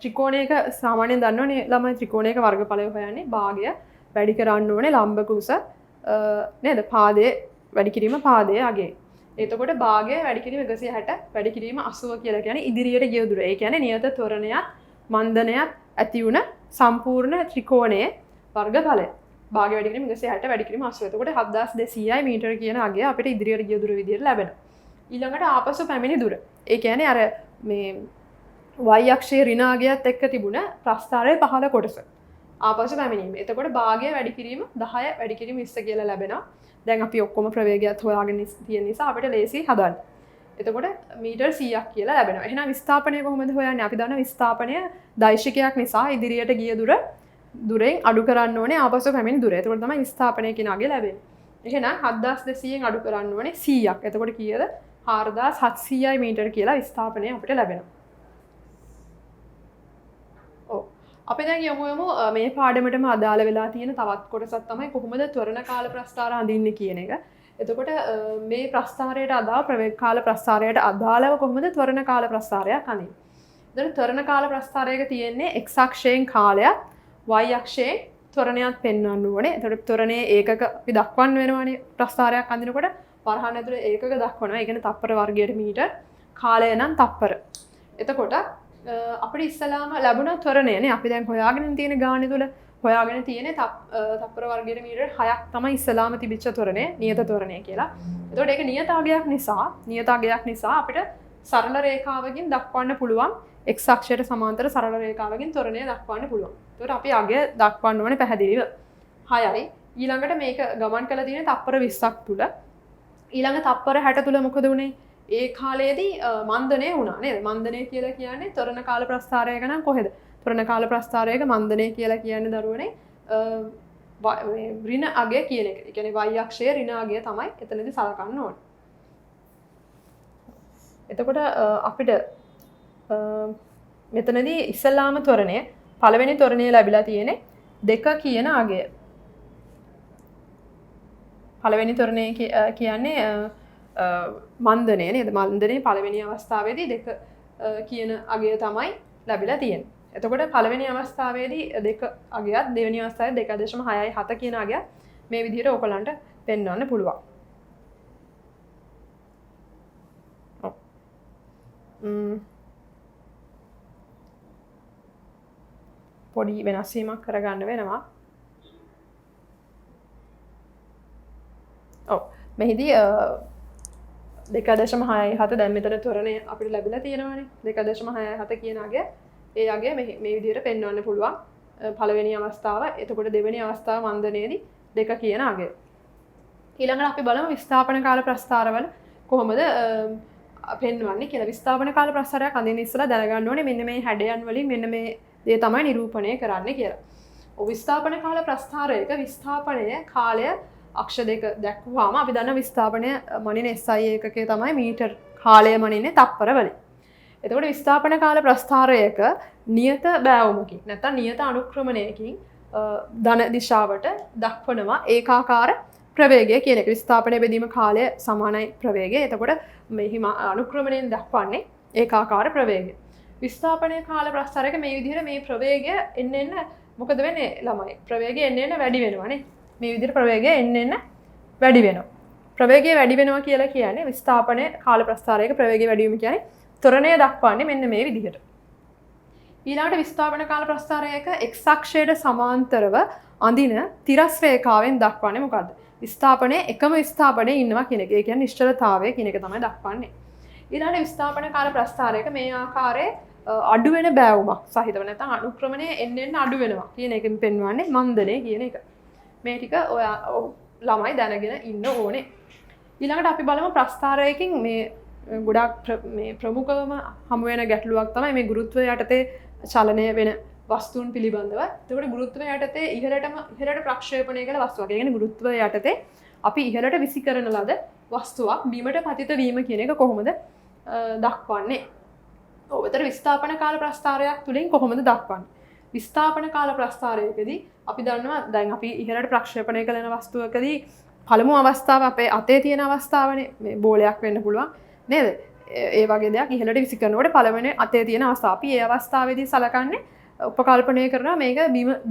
ත්‍රිකෝණයක සාමාන්‍යයෙන් දන්නවනේ ළමයි ත්‍රිකෝණයක වර්ගඵලය හොයන්නේ භාගය වැඩි කරන්න ඕනේ ලම්බක උස නේද? පාදයේ වැඩි කිරීම පාදයේ අගය. එතකොට භාගය වැඩි කිරීම 160 වැඩි කිරීම 80 කියලා කියන්නේ ඉදිරියට ගිය දුර. ඒ කියන්නේ නියත ත්වරණයක් මන්දනයක් ඇති වුණ සම්පූර්ණ ත්‍රිකෝණයේ වර්ගඵලය. භාගය වැඩි කිරීම 160 වැඩි කිරීම 80. එතකොට 7200යි මීටර කියන අගය අපිට ඉදිරියට ගිය දුර විදියට ලැබෙනවා. ඊළඟට ආපසු පැමිණි දුර. ඒ කියන්නේ අර මේ y අක්ෂයේ ඍණාගයත් එක්ක තිබුණ ප්‍රස්ථාරයේ පහළ කොටස. ආපසු පැමිණීම. එතකොට භාගය වැඩි කිරීම 10 වැඩි කිරීම 20 කියලා ලැබෙනවා. දැන් අපි ඔක්කොම ප්‍රවේගයත් හොයාගෙන තියෙන නිසා අපිට ලේසි හදන්න. එතකොට මීටර් 100ක් කියලා ලැබෙනවා. එහෙනම් විස්ථාපනය කොහොමද හොයන්නේ? අපි දන්නවා විස්ථාපනය දෛශිකයක් නිසා ඉදිරියට ගිය දුරෙන් අඩු කරන්න ඕනේ ආපසු පැමිණි දුර. එතකොට තමයි විස්ථාපනය කියන අගය ලැබෙන්නේ. එහෙනම් 7200න් අඩු කරන්න ඕනේ 100ක්. එතකොට කීයද? 4700යි මීටර කියලා විස්ථාපනය අපිට ලැබෙනවා. ඔව්. අපි දැන් යමු මේ පාඩමටම අදාළ වෙලා තියෙන තවත් කොටසක් තමයි කොහොමද ත්වරණ කාල ප්‍රස්ථාර අඳින්නේ කියන එක. එතකොට මේ ප්‍රස්ථාරයට අදාළ ප්‍රවේග කාල ප්‍රස්ථාරයට අදාළව කොහොමද ත්වරණ කාල ප්‍රස්ථාරයක් අඳින්නේ? එතකොට ත්වරණ කාල ප්‍රස්ථාරයක තියෙන්නේ x අක්ෂයෙන් කාලයක් y අක්ෂයෙන් ත්වරණයක් පෙන්වන්න ඕනේ. එතකොට ත්වරණයේ ඒකක අපි දක්වන්න වෙනවානේ ප්‍රස්ථාරයක් අඳිනකොට වරහන් ඇතුලේ ඒකක දක්වනවා. ඒ කියන්නේ තප්පර වර්ගයට මීටර්, කාලය නම් තප්පර. එතකොට අපිට ඉස්සලාම ලැබුණ ත්වරණයනේ අපි දැන් හොයාගෙන තියෙන ගාණය තුල හොයාගෙන තියෙන තප්පර වර්ගයට මීටර් 6ක් තමයි ඉස්සලාම තිබිච්ච ත්වරණය, නියත ත්වරණය කියලා. එතකොට ඒක නියත අගයක් නිසා අපිට සරල රේඛාවකින් දක්වන්න පුළුවන් x අක්ෂයට සමාන්තර සරල රේඛාවකින් ත්වරණය දක්වන්න පුළුවන්. එතකොට අපි අගය දක්වන්න ඕනේ පැහැදිලිව 6යි. ඊළඟට මේක ගමන් කළ තියෙන තප්පර 20ක් තුල ඊළඟ තප්පර 60 තුල මොකද වුනේ? ඒ කාලයේදී මන්දනය වුණා නේද? මන්දනය කියලා කියන්නේ ත්වරණ කාල ප්‍රස්ථාරයක නම් කොහෙද? ත්වරණ කාල ප්‍රස්ථාරයක මන්දනය කියලා කියන්නේ දරුවනේ ඍණ අගය කියන එක. ඒ කියන්නේ y අක්ෂයේ ඍණ අගය තමයි එතනදී සලකන්න ඕනේ. එතකොට අපිට මෙතනදී ඉස්සල්ලාම ත්වරණය පළවෙනි ත්වරණය ලැබිලා තියෙන්නේ 2 කියන අගය. පළවෙනි ත්වරණය කියන්නේ මන්දනය නේද? මන්දනයේ පළවෙනි අවස්ථාවේදී 2 කියන අගය තමයි ලැබිලා තියෙන්නේ. එතකොට පළවෙනි අවස්ථාවේදී 2 අගයත් දෙවෙනි අවස්ථාවේ 2.67 කියන අගයත් මේ විදිහට ඕකලන්ට පෙන්වන්න පුළුවන්. පොඩි වෙනස් වීමක් කරගන්න වෙනවා. ඔව්. මෙහිදී 2.67 දැන් මෙතන ත්වරණය අපිට ලැබිලා තියෙනවානේ. 2.67 කියන අගය ඒ අගය මේ විදිහට පෙන්වන්න පුළුවන්. පළවෙනි අවස්ථාව, එතකොට දෙවෙනි අවස්ථාව මන්දනයේදී 2 කියන අගය. ඊළඟට අපි බලමු විස්ථාපන කාල ප්‍රස්ථාරවල කොහොමද පෙන්වන්නේ කියලා. විස්ථාපන කාල ප්‍රස්ථාරයක් අඳින්න ඉස්සලා දැනගන්න ඕනේ මෙන්න මේ හැඩයන් වලින් මෙන්න මේ දේ තමයි නිරූපණය කරන්න කියලා. විස්ථාපන කාල ප්‍රස්ථාරයක විස්ථාපනය කාලය අක්ෂ දෙක දැක්වුවාම අපි දන්න විස්ථාපනය මනින SI ඒකකයේ තමයි මීටර්, කාලය මනින්නේ තප්පර වලින්. එතකොට විස්ථාපන කාල ප්‍රස්ථාරයක නියත බෑවුමකින් නැත්නම් නියත අනුක්‍රමණයකින් ධන දිශාවට දක්වනවා ඒකාකාර ප්‍රවේගය කියන එක. විස්ථාපනය බෙදීම කාලය සමානයි ප්‍රවේගය. එතකොට මෙහි අනුක්‍රමණයෙන් දක්වන්නේ ඒකාකාර ප්‍රවේගය. විස්ථාපනය කාල ප්‍රස්ථාරයක මේ විදිහට මේ ප්‍රවේගය එන්න මොකද වෙන්නේ ළමයි? ප්‍රවේගය එන්න වැඩි වෙනවානේ. මේ විදිහට ප්‍රවේගය එන්න වැඩි වෙනවා. ප්‍රවේගය වැඩි වෙනවා කියලා කියන්නේ විස්ථාපන කාල ප්‍රස්ථාරයක ප්‍රවේගය වැඩි වීම කියන්නේ ත්වරණය දක්වන්නේ මෙන්න මේ විදිහට. ඊළඟට විස්ථාපන කාල ප්‍රස්ථාරයක x අක්ෂයට සමාන්තරව අඳින තිරස් රේඛාවෙන් දක්වන්නේ මොකද්ද? විස්ථාපනයේ එකම විස්ථාපනයේ ඉන්නවා කියන එක. ඒ කියන්නේ නිශ්චලතාවය කියන එක තමයි දක්වන්නේ. ඊළඟට විස්ථාපන කාල ප්‍රස්ථාරයක මේ ආකාරයේ අඩු වෙන බෑවුමක් සහිතව නැත්නම් අනුක්‍රමණය එන්න අඩු වෙනවා කියන එකෙන් පෙන්වන්නේ මන්දනය කියන එක. මේ ටික ඔයා ළමයි දැනගෙන ඉන්න ඕනේ. ඊළඟට අපි බලමු ප්‍රස්ථාරයකින් මේ ගොඩක් මේ ප්‍රමුඛවම හමු වෙන ගැටලුවක් තමයි මේ ගුරුත්වය යටතේ චලනය වෙන වස්තුන් පිළිබඳව. එතකොට ගුරුත්වය යටතේ ඉහළට ප්‍රක්ෂේපණය කළ වස්තුවක්. ඒ කියන්නේ ගුරුත්වය යටතේ අපි ඉහළට විසි කරන ලද වස්තුවක් බිමට පතිත වීම කියන එක කොහොමද දක්වන්නේ? ඔව්. ඒතර විස්ථාපන කාල ප්‍රස්ථාරයක් තුලින් කොහොමද දක්වන්නේ? විස්ථාපන කාල ප්‍රස්ථාරයකදී අපි දන්නවා දැන් අපි ඉහළට ප්‍රක්ෂේපණය කරන වස්තුවකදී පළමු අවස්ථාව අපේ අතේ තියෙන අවස්ථාවනේ මේ බෝලයක් වෙන්න පුළුවන් නේද? ඒ වගේ දෙයක් ඉහළට විසි කරනකොට පළවෙනි අතේ තියෙන අවස්ථාව අපි ඒ අවස්ථාවේදී සලකන්නේ උපකල්පනය කරනවා මේක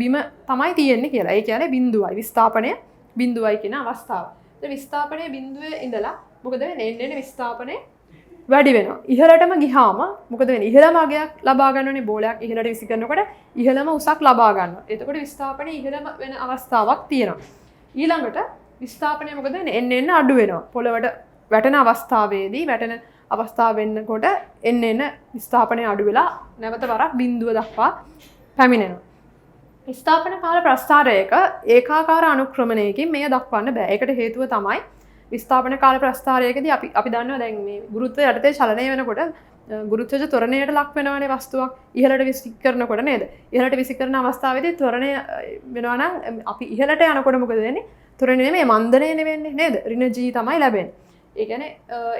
බිම තමයි තියෙන්නේ කියලා. ඒ කියන්නේ බිඳුවයි විස්ථාපනය බිඳුවයි කියන අවස්ථාව. ඒ විස්ථාපනයේ බිඳුවේ ඉඳලා මොකද වෙන්නේ? එන්නේ විස්ථාපනය වැඩි වෙනවා. ඉහළටම ගියාම මොකද වෙන්නේ? ඉහළම අගයක් ලබා ගන්නනේ බෝලයක් ඉහළට විසි කරනකොට ඉහළම උසක් ලබා ගන්නවා. එතකොට විස්ථාපනය ඉහළම වෙන අවස්ථාවක් තියෙනවා. ඊළඟට විස්ථාපනය මොකද වෙන්නේ? එන්න අඩු වෙනවා. පොළවට වැටෙන අවස්ථාවේදී වැටෙන අවස්ථාව වෙන්නකොට එන්න විස්ථාපනය අඩු වෙලා නැවත වරක් බිඳුව දක්වා පැමිණෙනවා. විස්ථාපන කාල ප්‍රස්ථාරයක ඒකාකාර අනුක්‍රමණයකින් මේ දක්වන්න බෑ. ඒකට හේතුව තමයි විස්ථාපන කාල ප්‍රස්ථාරයකදී අපි දන්නවා දැන් මේ ගුරුත්වය යටතේ චලනය වෙනකොට ගුරුත්වජ ත්වරණයට ලක් වෙනවනේ වස්තුවක් ඉහළට විසි කරනකොට නේද? ඉහළට විසි කරන අවස්ථාවේදී ත්වරණය වෙනවා නම් අපි ඉහළට යනකොට මොකද වෙන්නේ? ත්වරණය නෙමෙයි මන්දනය වෙන්නේ නේද? ඍණ g තමයි ලැබෙන්නේ. ඒ කියන්නේ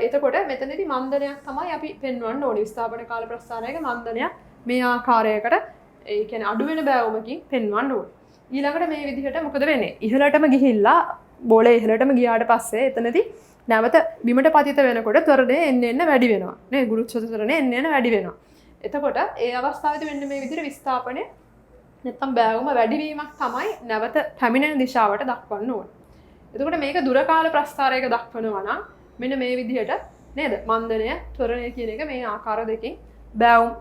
එතකොට මෙතනදී මන්දනයක් තමයි අපි පෙන්වන්න ඕනේ. විස්ථාපන කාල ප්‍රස්ථාරයක මන්දනයක් මේ ආකාරයකට ඒ කියන්නේ අඩු වෙන බෑවුමකින් පෙන්වන්න ඕනේ. ඊළඟට මේ විදිහට මොකද වෙන්නේ? ඉහළටම ගිහිල්ලා බෝලේ ඉහළටම ගියාට පස්සේ එතනදී නැවත බිමට පතිත වෙනකොට ත්වරණය එන්න වැඩි වෙනවා. නේ ගුරුත්වාකර්ෂණ ත්වරණය එන්න වැඩි වෙනවා. එතකොට ඒ අවස්ථාවේදී මෙන්න මේ විදිහට විස්ථාපනය නැත්තම් බෑවුම වැඩිවීමක් තමයි නැවත පැමිණෙන දිශාවට දක්වන්න ඕනේ. එතකොට මේක දුර කාල ප්‍රස්ථාරයක දක්වනවා නම් මෙන්න මේ විදිහට නේද? මන්දනය ත්වරණය කියන එක මේ ආකාර දෙකකින් බෑවුම්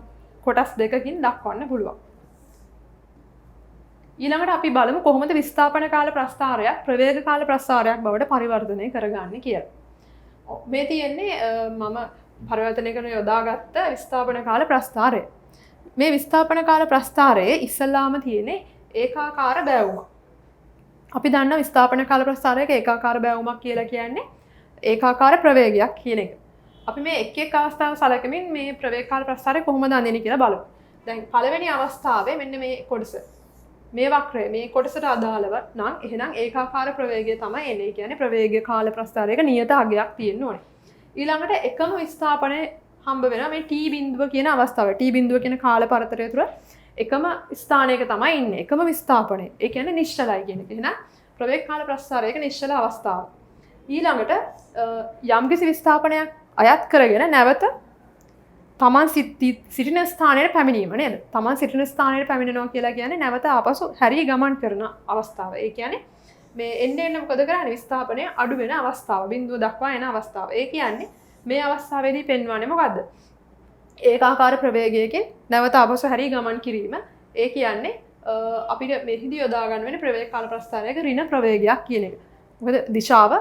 කොටස් දෙකකින් දක්වන්න පුළුවන්. ඊළඟට අපි බලමු කොහොමද විස්ථාපන කාල ප්‍රස්ථාරයක් ප්‍රවේග කාල ප්‍රස්ථාරයක් බවට පරිවර්තනය කරගන්නේ කියලා. මේ තියෙන්නේ මම පරිවර්තනය කරන යොදාගත්ත විස්ථාපන කාල ප්‍රස්ථාරය. මේ විස්ථාපන කාල ප්‍රස්ථාරයේ ඉස්සල්ලාම තියෙන්නේ ඒකාකාර බෑවුමක්. අපි දන්නා විස්ථාපන කාල ප්‍රස්ථාරයක ඒකාකාර බෑවුමක් කියලා කියන්නේ ඒකාකාර ප්‍රවේගයක් කියන එක. අපි මේ එක් එක් අවස්ථාව සලකමින් මේ ප්‍රවේග කාල ප්‍රස්ථාරය කොහොමද අඳින්නේ කියලා බලමු. දැන් පළවෙනි අවස්ථාවේ මෙන්න මේ කොටස මේ වක්‍රය මේ කොටසට අදාළව නම් එහෙනම් ඒකාකාර ප්‍රවේගය තමයි එන්නේ. කියන්නේ ප්‍රවේග කාල ප්‍රස්ථාරයක නියත අගයක් තියෙන්න ඕනේ. ඊළඟට එකම විස්ථාපනය හම්බ වෙනවා මේ t බිඳුව කියන අවස්ථාව. t බිඳුව කියන කාල පරතරය තුර එකම ස්ථානයක තමයි ඉන්නේ. එකම විස්ථාපනය. ඒ කියන්නේ නිශ්චලයි කියන එක. එහෙනම් ප්‍රවේග කාල ප්‍රස්ථාරයක නිශ්චල අවස්ථාව. ඊළඟට යම්කිසි විස්ථාපනයක් අයත් කරගෙන නැවත තමන් සිටින ස්ථානයට පැමිණීම නේද? තමන් සිටින ස්ථානයට පැමිණෙනවා කියලා කියන්නේ නැවත ආපසු හැරී ගමන් කරන අවස්ථාව. ඒ කියන්නේ මේ එන්න මොකද කරන්නේ? විස්ථාපනය අඩු වෙන අවස්ථාව. බිඳුව දක්වා එන අවස්ථාව. ඒ කියන්නේ මේ අවස්ථාවේදී පෙන්වන්නේ මොකද්ද? ඒකාකාර ප්‍රවේගයකින් නැවත ආපසු හැරී ගමන් කිරීම. ඒ කියන්නේ අපිට මෙහිදී යොදා ගන්න වෙන ප්‍රවේග කාල ප්‍රස්ථාරයක ඍණ ප්‍රවේගයක් කියන එක. මොකද දිශාව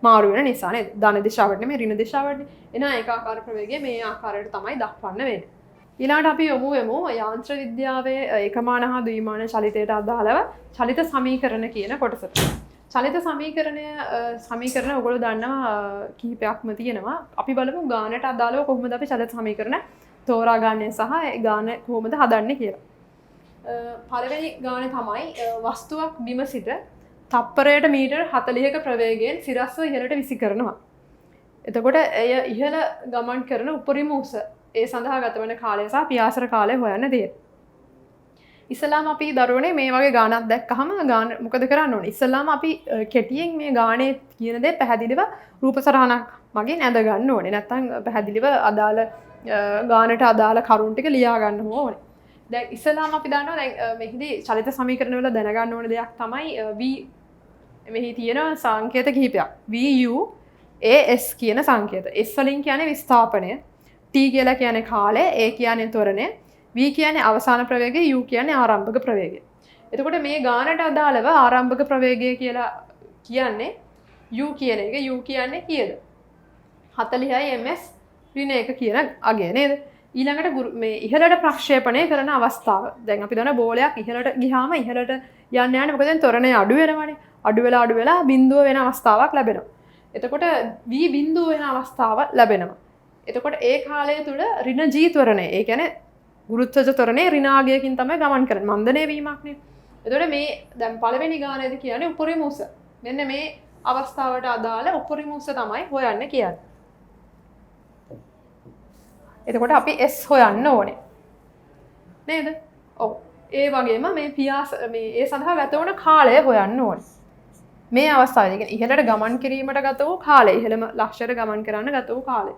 මාරු වෙන නිසා නේද? ධන දිශාවට නෙමෙයි ඍණ දිශාවට. එන ඒකාකාර ප්‍රවේගය මේ ආකාරයට තමයි දක්වන්න වෙන්නේ. ඊළඟට අපි යමු යාන්ත්‍ර විද්‍යාවේ ඒකමාන හා ද්විමාන චලිතයට අදාළව චලිත සමීකරණ කියන කොටසට. චලිත සමීකරණ ඔයගොල්ලෝ දන්නවා කිහිපයක්ම තියෙනවා. අපි බලමු ගානට අදාළව කොහොමද අපි චලිත සමීකරණ තෝරාගන්නේ සහ ඒ ගාන කොහොමද හදන්නේ කියලා. පළවෙනි ගානේ තමයි වස්තුවක් බිම සිට තප්පරයට මීටර් 40ක ප්‍රවේගයෙන් සිරස්ව ඉහළට විසි කරනවා. එතකොට එය ඉහළ ගමන් කරන උපරිම උස ඒ සඳහා ගත වන කාලය සහ පියාසර කාලය හොයන්න තියෙනවා. ඉස්සලාම අපි දරුවනේ මේ වගේ ගානක් දැක්කහම ගාන මොකද කරන්න ඕනේ? ඉස්සලාම අපි කෙටියෙන් මේ ගානේ කියන දේ පැහැදිලිව රූප සටහනක් මගින් ඇඳ ගන්න ඕනේ. නැත්නම් පැහැදිලිව අදාළ ගානට අදාළ කරුණු ටික ලියා ගන්න ඕනේ. දැන් ඉස්සලාම අපි දන්නවා දැන් මෙහිදී චලිත සමීකරණ වල දැනගන්න ඕන දෙයක් තමයි v මෙහි තියෙන සංකේත කිහිපයක්. vu as කියන සංකේත. s වලින් කියන්නේ විස්ථාපනය, t කියලා කියන්නේ කාලය, a කියන්නේ ත්වරණය, v කියන්නේ අවසාන ප්‍රවේගය, u කියන්නේ ආරම්භක ප්‍රවේගය. එතකොට මේ ගානට අදාළව ආරම්භක ප්‍රවේගය කියලා කියන්නේ u කියන එක. u කියන්නේ කීයද? 40යි ms ඍණ 1 කියන අගය නේද? ඊළඟට මේ ඉහළට ප්‍රක්ෂේපණය කරන අවස්ථාව. දැන් අපි දන්නා බෝලයක් ඉහළට ගියාම ඉහළට යන්න මොකද ත්වරණය අඩු වෙනවනේ. අඩු වෙලා බිඳුව වෙන අවස්ථාවක් ලැබෙනවා. එතකොට v බිඳුව වෙන අවස්ථාව ලැබෙනවා. එතකොට ඒ කාලය තුල ඍණ g ත්වරණය. ඒ කියන්නේ ගුරුත්වජ ත්වරණය ඍණාගයකින් තමයි ගමන් කරන්නේ. මන්දනය වීමක් නේ. එතකොට මේ දැන් පළවෙනි ගානේදී කියන්නේ උපරිම උස. මෙන්න මේ අවස්ථාවට අදාළ උපරිම උස තමයි හොයන්න කියන්නේ. එතකොට අපි S හොයන්න ඕනේ. නේද? ඔව්. ඒ වගේම මේ පියාස මේ ඒ සඳහා ගත වන කාලය හොයන්න ඕනේ. මේ අවස්ථාවේදී කියන්නේ ඉහළට ගමන් කිරීමට ගත වූ කාලය, ඉහළම ලක්ෂයට ගමන් කරන්න ගත වූ කාලය.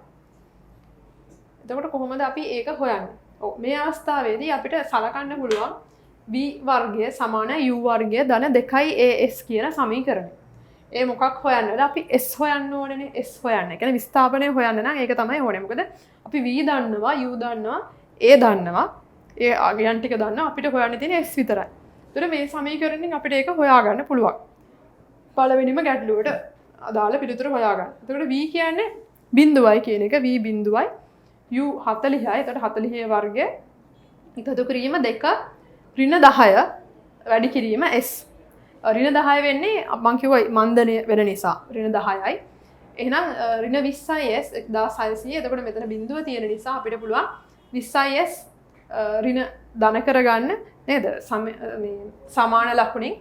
එතකොට කොහොමද අපි ඒක හොයන්නේ? ඔව් මේ අවස්ථාවේදී අපිට සලකන්න පුළුවන් v වර්ගය සමාන u වර්ගය ධන 2as කියන සමීකරණය. ඒ මොකක් හොයන්නද? අපි s හොයන්න ඕනේනේ. s හොයන්න. ඒ කියන්නේ විස්ථාපනය හොයන්න නම් ඒක තමයි ඕනේ. මොකද අපි v දන්නවා, u දන්නවා, a දන්නවා. ඒ අගයන් ටික දන්නවා. අපිට හොයන්න තියෙන්නේ s විතරයි. ඒතර මේ සමීකරණයෙන් අපිට ඒක හොයාගන්න පුළුවන්. පළවෙනිම ගැටලුවට අදාළ පිළිතුර හොයාගන්න. එතකොට v කියන්නේ බිඳුවයි කියන එක v බිඳුවයි u 40යි. එතකොට 40 වර්ගය එකතු කිරීම 2 ඍණ 10 වැඩි කිරීම s. ඍණ 10 වෙන්නේ මම කිව්වා මන්දනය වෙන නිසා ඍණ 10යි. එහෙනම් ඍණ 20යි s 1600. එතකොට මෙතන බිඳුව තියෙන නිසා අපිට පුළුවන් 20යි s ඍණ ධන කරගන්න නේද? මේ සමාන ලකුණින්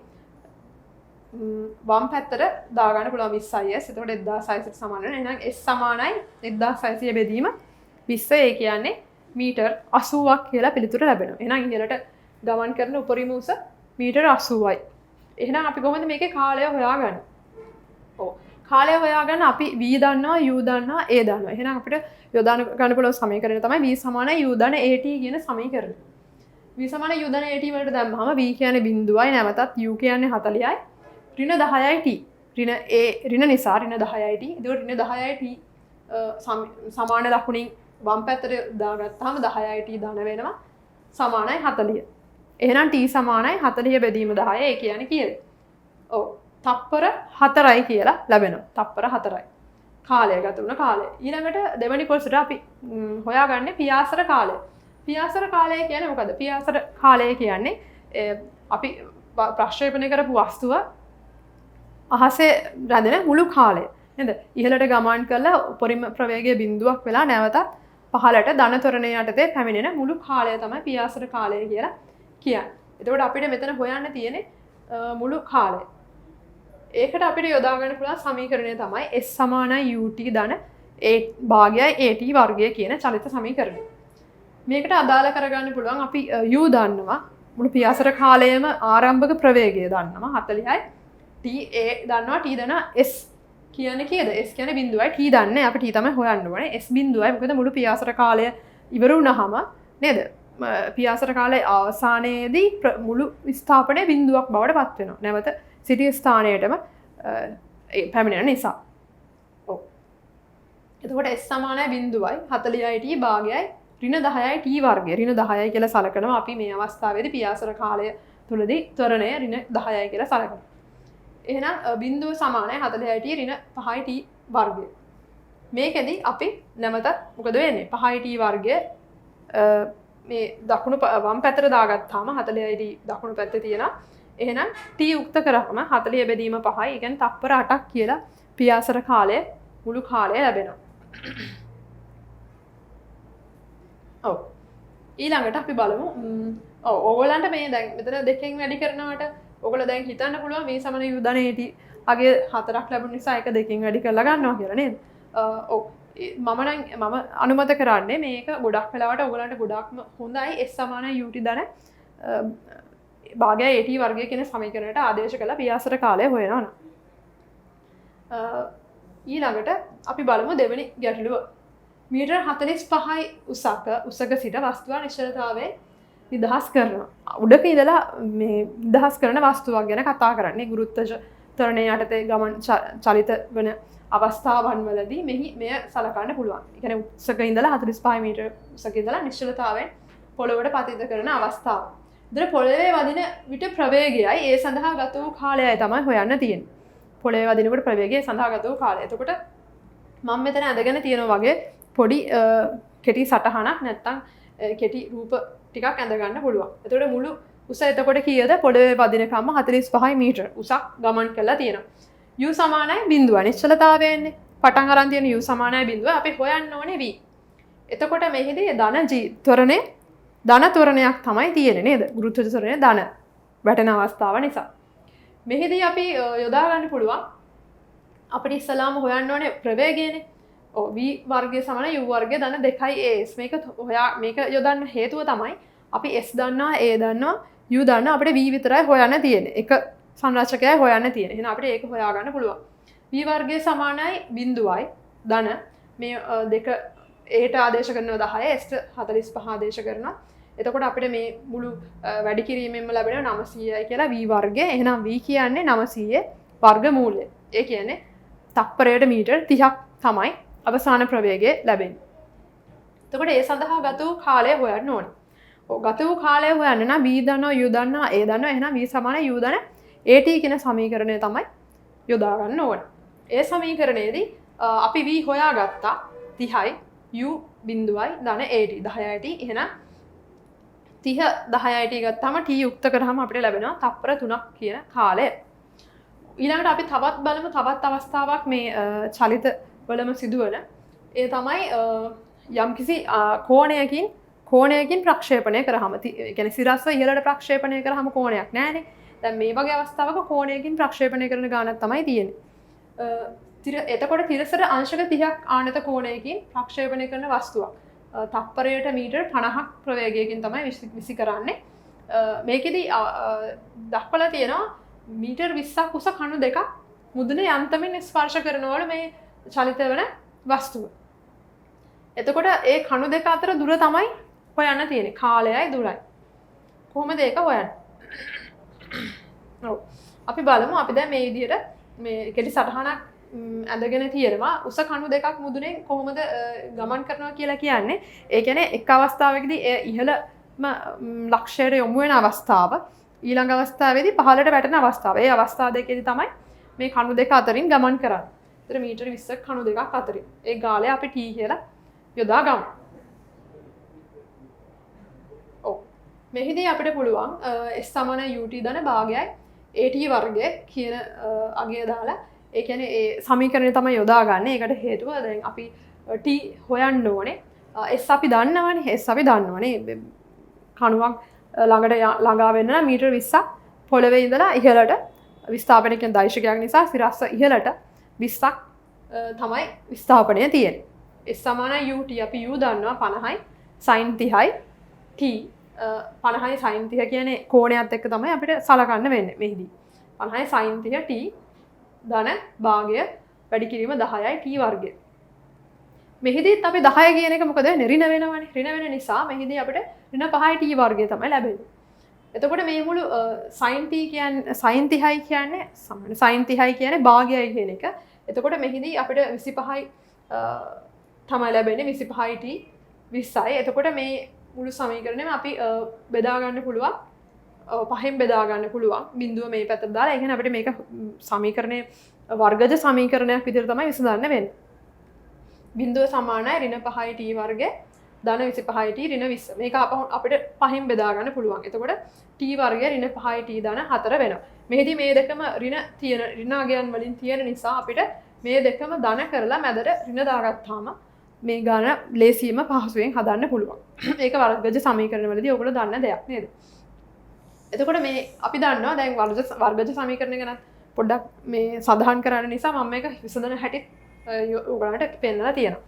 වම් පැත්තට දාගන්න පුළුවන් 20යි s. එතකොට 1600ට සමාන වෙනවා. එහෙනම් s සමානයි 1600 බෙදීම 20. ඒ කියන්නේ මීටර් 80ක් කියලා පිළිතුර ලැබෙනවා. එහෙනම් ඉහළට ගමන් කරන උපරිම උස මීටර් 80යි. එහෙනම් අපි කොහොමද මේකේ කාලය හොයාගන්නේ? ඔව්. කාලය හොයාගන්න අපි v දන්නවා, u දන්නවා, a දන්නවා. එහෙනම් අපිට යොදා ගන්න පුළුවන් සමීකරණය තමයි v සමානයි u ධන at කියන සමීකරණය. v සමානයි u ධන at වලට දැම්මම v කියන්නේ බිඳුවයි, නැවතත් u කියන්නේ 40යි. ඍණ 10යි t. ඍණ නිසා ඍණ 10යි t. ඒක ඍණ 10යි t සමාන ලකුණින් වම් පැත්තට දාගත්තාම 10යි t ධන වෙනවා සමානයි 40. එහෙනම් t සමානයි 40 බෙදීම 10. ඒ කියන්නේ කීයද? ඔව්. තප්පර 4යි කියලා ලැබෙනවා. තප්පර 4යි. කාලය ගත වුණ කාලය. ඊළඟට දෙවෙනි කොටසට අපි හොයාගන්නේ පියාසර කාලය. පියාසර කාලය කියන්නේ මොකද්ද? පියාසර කාලය කියන්නේ අපි ප්‍රක්ෂේපණය කරපු වස්තුව අහසේ රැඳෙන මුළු කාලය. නේද? ඉහළට ගමන් කරලා උපරිම ප්‍රවේගයේ බිඳුවක් වෙලා නැවතත් පහළට ධන ත්වරණය යටතේ පැමිණෙන මුළු කාලය තමයි පියාසර කාලය කියලා කියන්නේ. එතකොට අපිට මෙතන හොයන්න තියෙන්නේ මුළු කාලය. ඒකට අපිට යොදා ගන්න පුළුවන් සමීකරණය තමයි s සමානයි ut ධන a භාගයයි at වර්ගය කියන චලිත සමීකරණය. මේකට අදාළ කරගන්න පුළුවන් අපි u දන්නවා. මුළු පියාසර කාලයේම ආරම්භක ප්‍රවේගය දන්නවා 40යි. t a දන්නවා t දන්නවා s කියන්නේ කීයද? s කියන්නේ බිඳුවයි. t දන්නේ අපි t තමයි හොයන්න ඕනේ. s බිඳුවයි. මොකද මුළු පියාසර කාලය ඉවර වුණාම නේද? පියාසර කාලයේ අවසානයේදී මුළු ස්ථාපනයේ බිඳුවක් බවට පත් වෙනවා. නැවත සිටි ස්ථානයටම පැමිණෙන නිසා. ඔව්. එතකොට s සමානයි බිඳුවයි 40යි t භාගයයි ඍණ 10යි t වර්ගය. ර්ණ 10යි කියලා සලකනවා අපි මේ අවස්ථාවේදී පියාසර කාලය තුලදී ත්වරණය ඍණ 10යි කියලා සලකනවා. එහෙනම් බිඳුව සමානයි 40යි t ඍණ 5යි t වර්ගය. මේකෙදි අපි නැවතත් මොකද වෙන්නේ? 5යි t වර්ගය මේ දකුණු වම් පැත්තට දාගත්තාම 40යි t දකුණු පැත්තේ තියෙනවා. එහෙනම් t යුක්ත කරාම 40 බෙදීම 5යි. ඒ කියන්නේ තප්පර 8ක් කියලා පියාසර කාලය මුළු කාලය ලැබෙනවා. ඔව්. ඊළඟට අපි බලමු ඔව් ඕගොල්ලන්ට මේ දැන් මෙතන දෙකෙන් වැඩි කරනවට ඔයගොල්ලෝ දැන් හිතන්න පුළුවන් මේ සමන u ධන at අගේ 4ක් ලැබුණ නිසා ඒක දෙකෙන් වැඩි කරලා ගන්නවා කියලා නේද? ඔව්. මම අනුමත කරන්නේ මේක ගොඩක් වෙලාවට ඔයගොල්ලන්ට ගොඩක්ම හොඳයි s සමානයි ut ධන භාගය at වර්ගය කියන සමීකරණයට ආදේශ කළ පියාසර කාලය හොයනවා නම්. ඊළඟට අපි බලමු දෙවෙනි ගැටලුව. මීටර් 45යි උසක සිට වස්තුව නිශ්චලතාවයේ නිදහස් කරනවා. උඩක ඉඳලා මේ නිදහස් කරන වස්තුවක් ගැන කතා කරන්නේ ගුරුත්ව ත්වරණය යටතේ ගමන් චලිත වන අවස්ථාවන් වලදී මෙය සලකන්න පුළුවන්. ඒ කියන්නේ උසක ඉඳලා 45 මීටර උසක ඉඳලා නිශ්චලතාවයෙන් පොළොවට පතිත කරන අවස්ථාව. ඉතින් පොළවේ වදින විට ප්‍රවේගයයි ඒ සඳහා ගත වූ කාලයයි තමයි හොයන්න තියෙන්නේ. පොළවේ වදිනකොට ප්‍රවේගය සඳහා ගත වූ කාලය. එතකොට මම මෙතන ඇඳගෙන තියෙනවා වගේ පොඩි කෙටි සටහනක් නැත්තම් කෙටි රූප ටිකක් ඇඳ ගන්න පුළුවන්. එතකොට මුළු උස එතකොට කීයද? පොළවේ වදිනකම්ම 45 මීටර උසක් ගමන් කරලා තියෙනවා. u සමානයි බිඳුව. නිශ්චලතාවය එන්නේ. පටන් අරන් තියෙන u සමානයි බිඳුව. අපි හොයන්න ඕනේ v. එතකොට මෙහිදී ධන g ත්වරණය ධන ත්වරණයක් තමයි තියෙන්නේ නේද? ගුරුත්ව ත්වරණය ධන වැටෙන අවස්ථාව නිසා. මෙහිදී අපි යොදා ගන්න පුළුවන් අපිට ඉස්සලාම හොයන්න ඕනේ ප්‍රවේගයනේ. ඔව් v වර්ගය සමාන u වර්ගය ධන 2as මේක යොදන්න හේතුව තමයි අපි s දන්නවා a දන්නවා u දන්න අපිට v විතරයි හොයන්න තියෙන්නේ. එක සංරචකයයි හොයන්න තියෙන්නේ. එහෙනම් අපිට ඒක හොයාගන්න පුළුවන්. v වර්ගය සමානයි බිඳුවයි ධන මේ දෙක aට ආදේශ කරනවා 10 s 45 ආදේශ කරනවා. එතකොට අපිට මේ මුළු වැඩි කිරීමෙන්ම ලැබෙන 900යි කියලා v වර්ගය. එහෙනම් v කියන්නේ 900 වර්ගමූලය. ඒ කියන්නේ තප්පරයට මීටර් 30ක් තමයි අවසාන ප්‍රවේගය ලැබෙන්නේ. එතකොට ඒ සඳහා ගත වූ කාලය හොයන්න ඕනේ. ගත වූ කාලය හොයන්න නම් v දන්නවා u දන්නවා a දන්නවා. එහෙනම් v සමාන u ධන at කියන සමීකරණය තමයි යොදා ගන්න ඕනේ. ඒ සමීකරණයේදී අපි v හොයාගත්තා 30යි u බිඳුවයි ධන at 10යි. එහෙනම් 30 10යි ගත්තාම t යුක්ත කරාම අපිට ලැබෙනවා තප්පර 3ක් කියන කාලය. ඊළඟට අපි තවත් බලමු තවත් අවස්ථාවක් මේ චලිත වලම සිදුවන. ඒ තමයි යම්කිසි කෝණයකින් ප්‍රක්ෂේපණය කරාම ඒ කියන්නේ සිරස්ව ඉහළට ප්‍රක්ෂේපණය කරාම කෝණයක් නැහැනේ. දැන් මේ වගේ අවස්ථාවක කෝණයකින් ප්‍රක්ෂේපණය කරන ගානක් තමයි තියෙන්නේ. එතකොට තිරසට අංශක 30ක් ආනත කෝණයකින් ප්‍රක්ෂේපණය කරන වස්තුවක් තප්පරයට මීටර් 50ක් ප්‍රවේගයකින් තමයි විසි කරන්නේ. මේකෙදි දක්වලා තියෙනවා මීටර් 20ක් උස කණු දෙකක් මුදුන යන්තමින් ස්පර්ශ කරනවලු මේ චලිත වෙන වස්තුව. එතකොට ඒ කණු දෙක අතර දුර තමයි හොයන්න තියෙන්නේ. කාලයයි දුරයි. කොහොමද ඒක හොයන්නේ? ඔව්. අපි බලමු අපි දැන් මේ විදිහට මේ කෙටි සටහනක් ඇඳගෙන තියෙනවා. උස කණු දෙකක් මුදුනේ කොහොමද ගමන් කරනවා කියලා කියන්නේ. ඒ කියන්නේ එක් අවස්ථාවකදී ඒ ඉහළම ලක්ෂයට යොමු වෙන අවස්ථාව ඊළඟ අවස්ථාවේදී පහළට වැටෙන අවස්ථාව. ඒ අවස්ථා දෙකේදී තමයි මේ කණු දෙක අතරින් ගමන් කරන්නේ. ඒතර මීටර 20ක් කණු දෙකක් අතරින්. ඒ ගාලය අපි t කියලා යොදා ගමු. ඔව්. මෙහිදී අපිට පුළුවන් s සමාන ut ධන භාගයයි at වර්ගය කියන අගය දාලා ඒ කියන්නේ ඒ සමීකරණය තමයි යොදා ගන්න. ඒකට හේතුව දැන් අපි t හොයන්න ඕනේ. s අපි දන්නවනේ. s අපි දන්නවනේ. කණුවක් ළඟට ළඟා වෙන්න නම් මීටර 20ක් පොළවේ ඉඳලා ඉහළට විස්ථාපනය කියන දෛශකයක් නිසා සිරස්ව ඉහළට 20ක් තමයි විස්ථාපනය තියෙන්නේ. s සමාන ut අපි u දන්නවා 50යි sin 30යි t 50යි sin 30 කියන්නේ කෝණයත් එක්ක තමයි අපිට සලකන්න වෙන්නේ මෙහිදී. 50යි sin 30 t ධන භාගය වැඩි කිරීම 10යි t වර්ගය. මෙහිදීත් අපි 10 කියන එක මොකද වෙන්නේ? ඍණ වෙනවනේ. ඍණ වෙන නිසා මෙහිදී අපිට ඍණ 5යි t වර්ගය තමයි ලැබෙන්නේ. එතකොට මේ මුළු sin t කියන්නේ sin 30යි කියන්නේ සමාන sin 30යි කියන්නේ භාගයයි කියන එක. එතකොට මෙහිදී අපිට 25යි තමයි ලැබෙන්නේ 25යි t 20යි. එතකොට මේ මුළු සමීකරණයම අපි බෙදා ගන්න පුළුවන්. පහෙන් බෙදා ගන්න පුළුවන්. බිඳුව මේ පැත්තට දාලා ඒ කියන්නේ අපිට මේක සමීකරණයේ වර්ගජ සමීකරණයක් විදිහට තමයි විසඳන්න වෙන්නේ. බිඳුව සමානයි ඍණ 5යි t වර්ගය ධන 25යි t ඍණ 20. මේක අපිට පහෙන් බෙදා ගන්න පුළුවන්. එතකොට t වර්ගය ඍණ 5යි t ධන 4 වෙනවා. මෙහිදී මේ දෙකම ඍණ අගයන් වලින් තියෙන නිසා අපිට මේ දෙකම ධන කරලා මැදට ඍණ දාගත්තාම මේ ගාන ලේසියෙන්ම පහසුවෙන් හදන්න පුළුවන්. ඒක වර්ගජ සමීකරණ වලදී ඔයගොල්ලෝ දන්න දෙයක් නේද? එතකොට මේ අපි දන්නවා දැන් වර්ගජ සමීකරණය ගැන පොඩ්ඩක් මේ සඳහන් කරන්න නිසා මම මේක විසඳන හැටි ඔයගලන්ට පෙන්නලා තියෙනවා.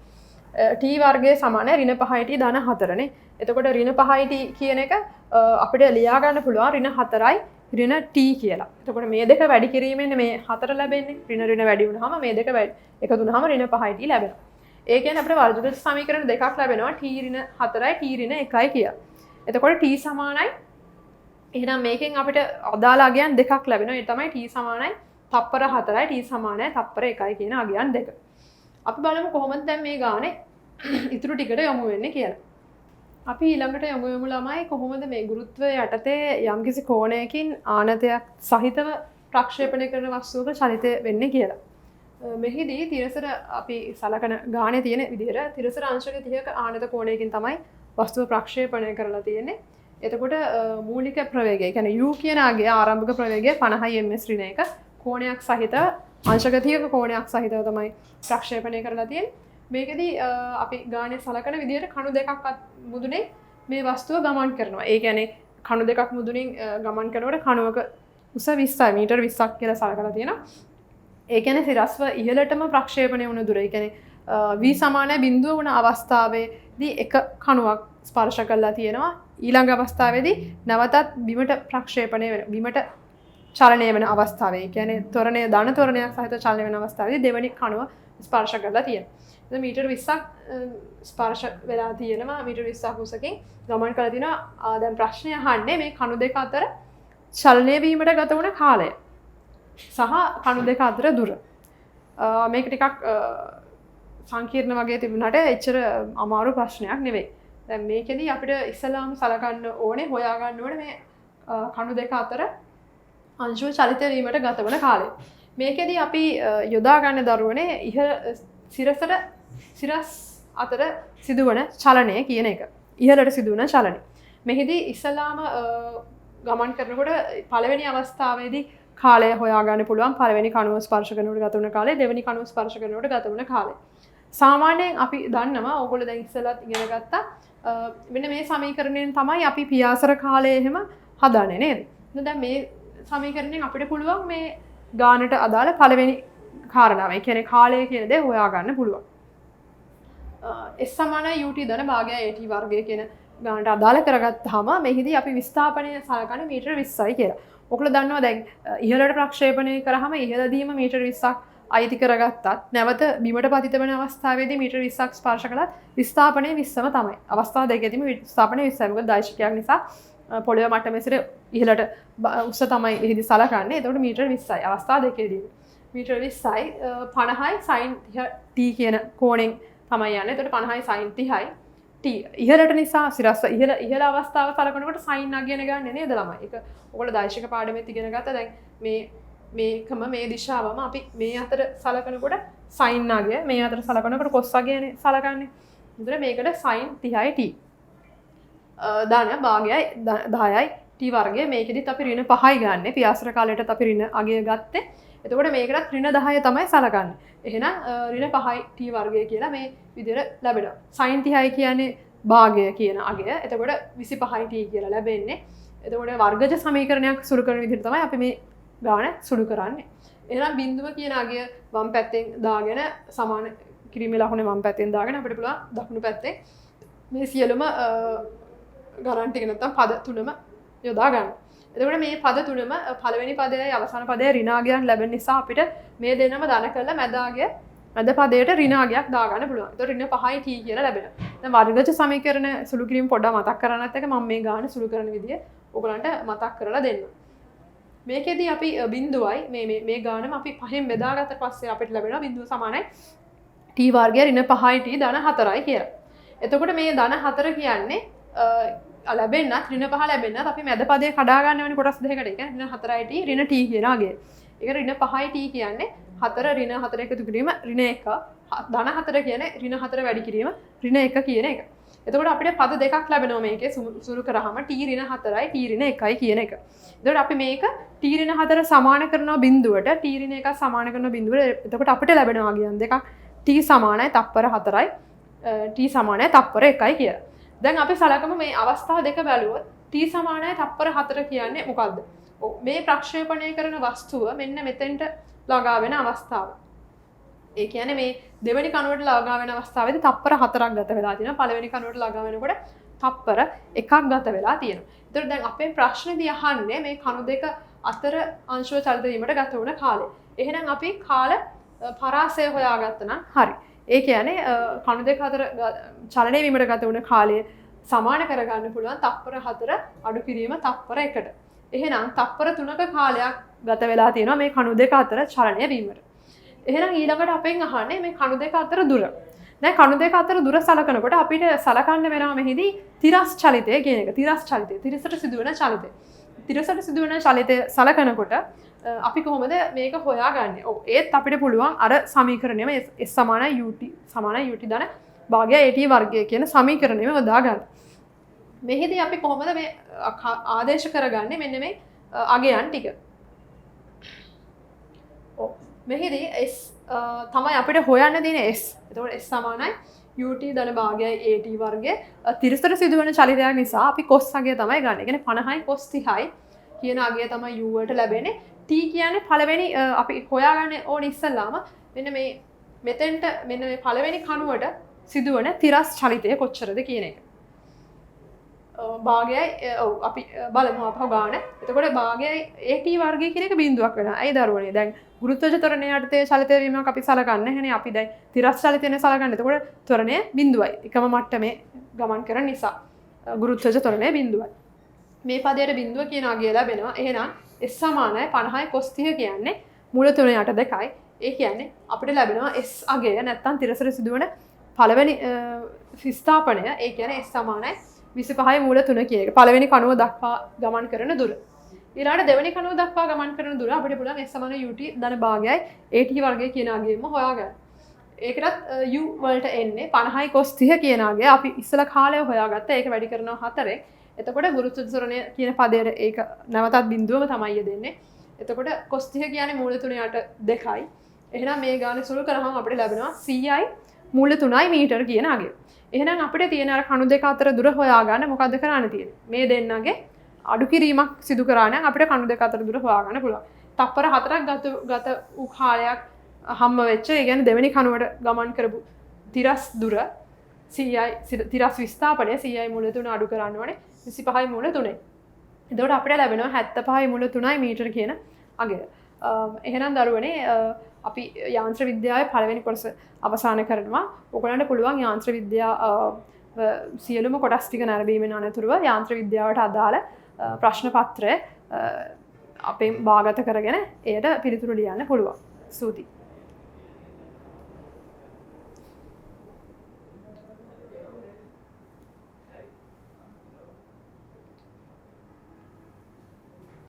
t වර්ගයේ සමාන ඍණ 5යි t ධන 4නේ. එතකොට ඍණ 5යි t කියන එක අපිට ලියා ගන්න පුළුවන් ඍණ 4යි ඍණ t කියලා. එතකොට මේ දෙක වැඩි කිරීමෙන් මේ 4 ලැබෙන්නේ. ඍණ වැඩි වුණාම මේ දෙක එකතු වුණාම ඍණ 5යි t ලැබෙනවා. ඒ කියන්නේ අපිට වර්ගජ සමීකරණ දෙකක් ලැබෙනවා t ඍණ 4යි t ඍණ 1යි කියලා. එතකොට t සමානයි එහෙනම් මේකෙන් අපිට අදාළ අගයන් දෙකක් ලැබෙනවා. ඒ තමයි t සමානයි තප්පර 4යි t සමානයි තප්පර 1යි කියන අගයන් දෙක. අපි බලමු කොහොමද දැන් මේ ගානේ ඉතුරු ටිකට යොමු වෙන්නේ කියලා. අපි ඊළඟට යොමු ළමයි කොහොමද මේ ගුරුත්වය යටතේ යම්කිසි කෝණයකින් ආනතයක් සහිතව ප්‍රක්ෂේපණය කරන වස්තුවක චලිතය වෙන්නේ කියලා. මෙහිදී තිරසර අපි සලකන ගානේ තියෙන විදිහට තිරසර අංශක 30ක ආනත කෝණයකින් තමයි වස්තුව ප්‍රක්ෂේපණය කරලා තියෙන්නේ. එතකොට මූලික ප්‍රවේගය කියන්නේ u කියන අගය ආරම්භක ප්‍රවේගය 50යි ms ඍණ 1 කෝණයක් සහිත අංශක 30ක කෝණයක් සහිතව තමයි ප්‍රක්ෂේපණය කරලා තියෙන්නේ. මේකෙදී අපි ගානේ සලකන විදිහට කණු දෙකක් මුදුනේ මේ වස්තුව ගමන් කරනවා. ඒ කියන්නේ කණු දෙකක් මුදුනින් ගමන් කරනකොට කණුවක උස 20යි මීටර් 20ක් කියලා සලකලා තියෙනවා. ඒ කියන්නේ සිරස්ව ඉහළටම ප්‍රක්ෂේපණය වුණ දුර. ඒ කියන්නේ v සමානයි බිඳුව වුණ අවස්ථාවේ දී එක කණුවක් ස්පර්ශ කරලා තියෙනවා. ඊළඟ අවස්ථාවේදී නැවතත් බිමට ප්‍රක්ෂේපණය වෙන බිමට චලනය වෙන අවස්ථාවේ. ඒ කියන්නේ ත්වරණය ධන ත්වරණයක් සහිත චලනය වෙන අවස්ථාවේදී දෙවෙනි කණුව ස්පර්ශ කරලා තියෙනවා. එතන මීටර 20ක් ස්පර්ශ වෙලා තියෙනවා. මීටර 20ක් උසකින් ගමන් කරලා තිනවා. දැන් ප්‍රශ්නය අහන්නේ මේ කණු දෙක අතර චලනය වීමට ගත වුණ කාලය සහ කණු දෙක අතර දුර. මේක ටිකක් සංකීර්ණ වගේ තිබුණාට එච්චර අමාරු ප්‍රශ්නයක් නෙවෙයි. දැන් මේකෙදි අපිට ඉස්සලාම සලකන්න ඕනේ හොයාගන්න ඕනේ මේ කණු දෙක අතර අංශුව චලිත වීමට ගත වන කාලය. මේකෙදි අපි යොදා ගන්න දරුවනේ සිරස් අතර සිදුවන චලනය කියන එක. ඉහළට සිදුවන චලනය. මෙහිදී ඉස්සලාම ගමන් කරනකොට පළවෙනි අවස්ථාවේදී කාලය හොයාගන්න පුළුවන්. පළවෙනි කණුව ස්පර්ශ කරනකොට ගත වන කාලය, දෙවෙනි කණුව ස්පර්ශ කරනකොට ගත වන කාලය. සාමාන්‍යයෙන් අපි දන්නවා ඕගොල්ලෝ දැන් ඉස්සෙල්ලත් ඉගෙන ගත්තා මෙන්න මේ සමීකරණයෙන් තමයි අපි පියාසර කාලය එහෙම හදන්නේ නේද? දැන් මේ සමීකරණයෙන් අපිට පුළුවන් මේ ගානට අදාළ පළවෙනි කාරණාව. ඒ කියන්නේ කාලය කියන දේ හොයාගන්න පුළුවන්. S = UT ධන භාගය AT වර්ගය කියන ගානට අදාළ කරගත්තාම මෙහිදී අපි විස්ථාපනය සලකන්නේ මීටර 20යි කියලා. ඔයගොල්ලෝ දන්නවා දැන් ඉහළට ප්‍රක්ෂේපණය කරාම ඉහළදීම මීටර 20ක් අයිති කරගත්තත් නැවත බිමට පතිත වෙන අවස්ථාවේදී මීටර 20ක් ස්පර්ශ කළත් විස්ථාපනය 20ම තමයි. අවස්ථා දෙකේදීම විස්ථාපනය 20යි. මොකද දෛශිකයක් නිසා පොළොව මට්ටමේ සිට ඉහළට උස තමයි එහිදී සලකන්නේ. එතකොට මීටර 20යි. අවස්ථා දෙකේදී මීටර 20යි 50යි sin t කියන කෝණයෙන් තමයි යන්නේ. එතකොට 50යි sin 30යි t ඉහළට නිසා සිරස්ව ඉහළ අවස්ථාව සලකනකොට sin නගියන ගන්නේ නේද ළමයි. ඒක ඔයගොල්ලෝ දෛශික පාඩමෙත් ඉගෙන ගත්තා. දැන් මේකම මේ දිශාවම අපි මේ අතර සලකනකොට sin නගය මේ අතර සලකනකොට cos නගයනේ සලකන්නේ. එතකොට මේකට sin 30යි t ධන භාගයයි 10යි t වර්ගය. මේකෙදිත් අපි ඍණ 5යි ගන්නෙ. පියාසර කාලයටත් අපි ඍණ අගය ගත්තේ. එතකොට මේකටත් ඍණ 10 තමයි සලකන්නේ. එහෙනම් ඍණ 5යි t වර්ගය කියලා මේ විදිහට ලැබෙනවා. sin 30යි කියන්නේ භාගය කියන අගය. එතකොට 25යි t කියලා ලැබෙන්නේ. එතකොට වර්ගජ සමීකරණයක් සුළු කරන විදිහට තමයි අපි මේ ගාන සුළු කරන්නේ. එහෙනම් බිඳුව කියන අගය වම් පැත්තෙන් දාගෙන සමාන කිරීමේ ලකුණ වම් පැත්තෙන් දාගෙන අපිට පුළුවන් දකුණු පැත්තේ මේ සියලුම ගණන් ටික නැත්තම් පද තුනම යොදා ගන්න. එතකොට මේ පද තුනම පළවෙනි පදයයි අවසාන පදයයි ඍණාගයන් ලැබෙන නිසා අපිට මේ දෙන්නම ධන කරලා මැද පදයට ඍණාගයක් දාගන්න පුළුවන්. එතකොට ඍණ 5යි t කියලා ලැබෙනවා. දැන් වර්ගජ සමීකරණ සුළු කිරීම පොඩ්ඩක් මතක් කරගන්නත් එක මම මේ ගාන සුළු කරන විදිය ඔයගලන්ට මතක් කරලා දෙන්නම්. මේකෙදී අපි බිඳුවයි මේ ගානම අපි පහෙන් බෙදාගත්ත පස්සේ අපිට ලැබෙනවා බිඳුව සමානයි t වර්ගය ඍණ 5යි t ධන 4යි කියලා. එතකොට මේ ධන 4 කියන්නේ ලැබෙන්නත් ඍණ 5 ලැබෙන්නත් අපි මැද පදේ කඩා ගන්න ඕනේ කොටස් දෙකකට. ඒ කියන්නේ ඍණ 4යි t ඍණ t කියන අගය. ඒක ඍණ 5යි t කියන්නේ 4 ඍණ 4 එකතු කිරීම ඍණ 1. ධන 4 කියන්නේ ඍණ 4 වැඩි කිරීම ඍණ 1 කියන එක. එතකොට අපිට පද දෙකක් ලැබෙනවා මේකේ සුළු කරාම t ඍණ 4යි t ඍණ 1යි කියන එක. එතකොට අපි මේක t ඍණ 4 සමාන කරනවා බිඳුවට t ඍණ 1 සමාන කරනවා බිඳුවට. එතකොට අපිට ලැබෙනවා අගයන් දෙකක් t සමානයි තප්පර 4යි t සමානයි තප්පර 1යි කියලා. දැන් අපි සලකමු මේ අවස්ථා දෙක බැලුවොත් t සමානයි තප්පර 4 කියන්නේ මොකද්ද? මේ ප්‍රක්ෂේපණය කරන වස්තුව මෙන්න මෙතෙන්ට ළඟා වෙන අවස්ථාව. ඒ කියන්නේ මේ දෙවෙනි කණුවට ළඟා වෙන අවස්ථාවේදී තප්පර 4ක් ගත වෙලා තියෙනවා. පළවෙනි කණුවට ළඟා වෙනකොට තප්පර 1ක් ගත වෙලා තියෙනවා. ඒතර දැන් අපේ ප්‍රශ්නේදී අහන්නේ මේ කණු දෙක අතර අංශුව චලිත වීමට ගත වුණ කාලය. එහෙනම් අපි කාල පරාසය හොයාගත්තා නම් හරි. ඒ කියන්නේ කණු දෙක අතර චලනය වීමට ගත වුණ කාලය සමාන කරගන්න පුළුවන් තප්පර 4 අඩු කිරීම තප්පර 1ට. එහෙනම් තප්පර 3ක කාලයක් ගත වෙලා තියෙනවා මේ කණු දෙක අතර චලනය වීමට. එහෙනම් ඊළඟට අපෙන් අහන්නේ මේ කණු දෙක අතර දුර. දැන් කණු දෙක අතර දුර සලකනකොට අපිට සලකන්න වෙනවා මෙහිදී තිරස් චලිතය කියන එක. තිරස් චලිතය. තිරසට සිදුවන චලිතය. තිරසට සිදුවන චලිතය සලකනකොට අපි කොහොමද මේක හොයාගන්නේ? ඔව් ඒත් අපිට පුළුවන් අර සමීකරණයම S = UT ධන භාගය AT වර්ගය කියන සමීකරණයම යොදා ගන්න. මෙහිදී අපි කොහොමද මේ ආදේශ කරගන්නේ මෙන්න මේ අගයන් ටික. ඔව් මෙහිදී S තමයි අපිට හොයන්න දෙන S. එතකොට S සමානයි UT ධන භාගයයි AT වර්ගය. තිරසට සිදුවන චලිතයක් නිසා අපි cos අගය තමයි ගන්න. ඒ කියන්නේ 50යි cos 30යි කියන අගය තමයි U වලට ලැබෙන්නේ. t කියන්නේ පළවෙනි අපි හොයාගන්න ඕනේ ඉස්සල්ලාම මෙන්න මේ මෙතෙන්ට මෙන්න මේ පළවෙනි කණුවට සිදුවන තිරස් චලිතය කොච්චරද කියන එක. භාගයයි අපි බලමු අපහු ගාන. එතකොට භාගයයි AT වර්ගය කියන එක බිඳුවක් වෙනවා. ඇයි දරුවනේ? දැන් ගුරුත්වාකර්ෂණ ත්වරණය යටතේ චලිතය වීමක් අපි සලකන්නේ නැහැ නේ. අපි දැන් තිරස් චලිතයනේ සලකන්නේ. එතකොට ත්වරණය බිඳුවයි. එකම මට්ටමේ ගමන් කරන නිසා ගුරුත්වාකර්ෂණ ත්වරණය බිඳුවයි. මේ පදයට බිඳුව කියන අගය ලැබෙනවා. එහෙනම් S සමානයි 50යි cos 30 කියන්නේ මූල 3 යට 2යි. ඒ කියන්නේ අපිට ලැබෙනවා S අගය නැත්තම් තිරසට සිදුවන පළවෙනි විස්ථාපනය. ඒ කියන්නේ S සමානයි 25යි මූල 3 කියන එක. පළවෙනි කණුව දක්වා ගමන් කරන දුර. ඊළඟට දෙවෙනි කණුව දක්වා ගමන් කරන දුර අපිට පුළුවන් S සමාන UT ධන භාගයයි AT වර්ගය කියන අගයෙන්ම හොයාගන්න. ඒකටත් U වලට එන්නේ 50යි cos 30 කියන අගය අපි ඉස්සලා කාලය හොයාගත්තා. ඒක වැඩි කරනවා 4ෙන්. එතකොට ගුරුත්වාකර්ෂණය කියන පදයට ඒක නැවතත් බිඳුවම තමයි යෙදෙන්නේ. එතකොට cos 30 කියන්නේ මූල 3 යට 2යි. එහෙනම් මේ ගාන සුළු කරාම අපිට ලැබෙනවා CI මූල 3යි මීටර කියන අගය. එහෙනම් අපිට තියෙන අර කණු දෙක අතර දුර හොයාගන්න මොකද්ද කරන්න තියෙන්නේ? මේ දෙන්නගේ අඩු කිරීමක් සිදු කරා නම් අපිට කණු දෙක අතර දුර හොයාගන්න පුළුවන්. තප්පර 4ක් ගත වූ කාලයක් හම්බ වෙච්ච, ඒ කියන්නේ දෙවෙනි කණුවට ගමන් කරපු තිරස් දුර CI තිරස් විස්ථාපනය CI මූල 3 අඩු කරන්න ඕනේ 25යි මූල 3යි. එතකොට අපිට ලැබෙනවා 75යි මූල 3යි මීටර කියන අගය. එහෙනම් දරුවනේ අපි යාන්ත්‍ර විද්‍යාවේ පළවෙනි කොටස අවසන් කරනවා. ඔයගොල්ලන්ට පුළුවන් යාන්ත්‍ර විද්‍යාව සියලුම කොටස් ටික නැරඹීමෙන් අනතුරුව යාන්ත්‍ර විද්‍යාවට අදාළ ප්‍රශ්න පත්‍රය අපෙන් බාගත කරගෙන එයට පිළිතුරු ලියන්න පුළුවන්. ස්තුතියි.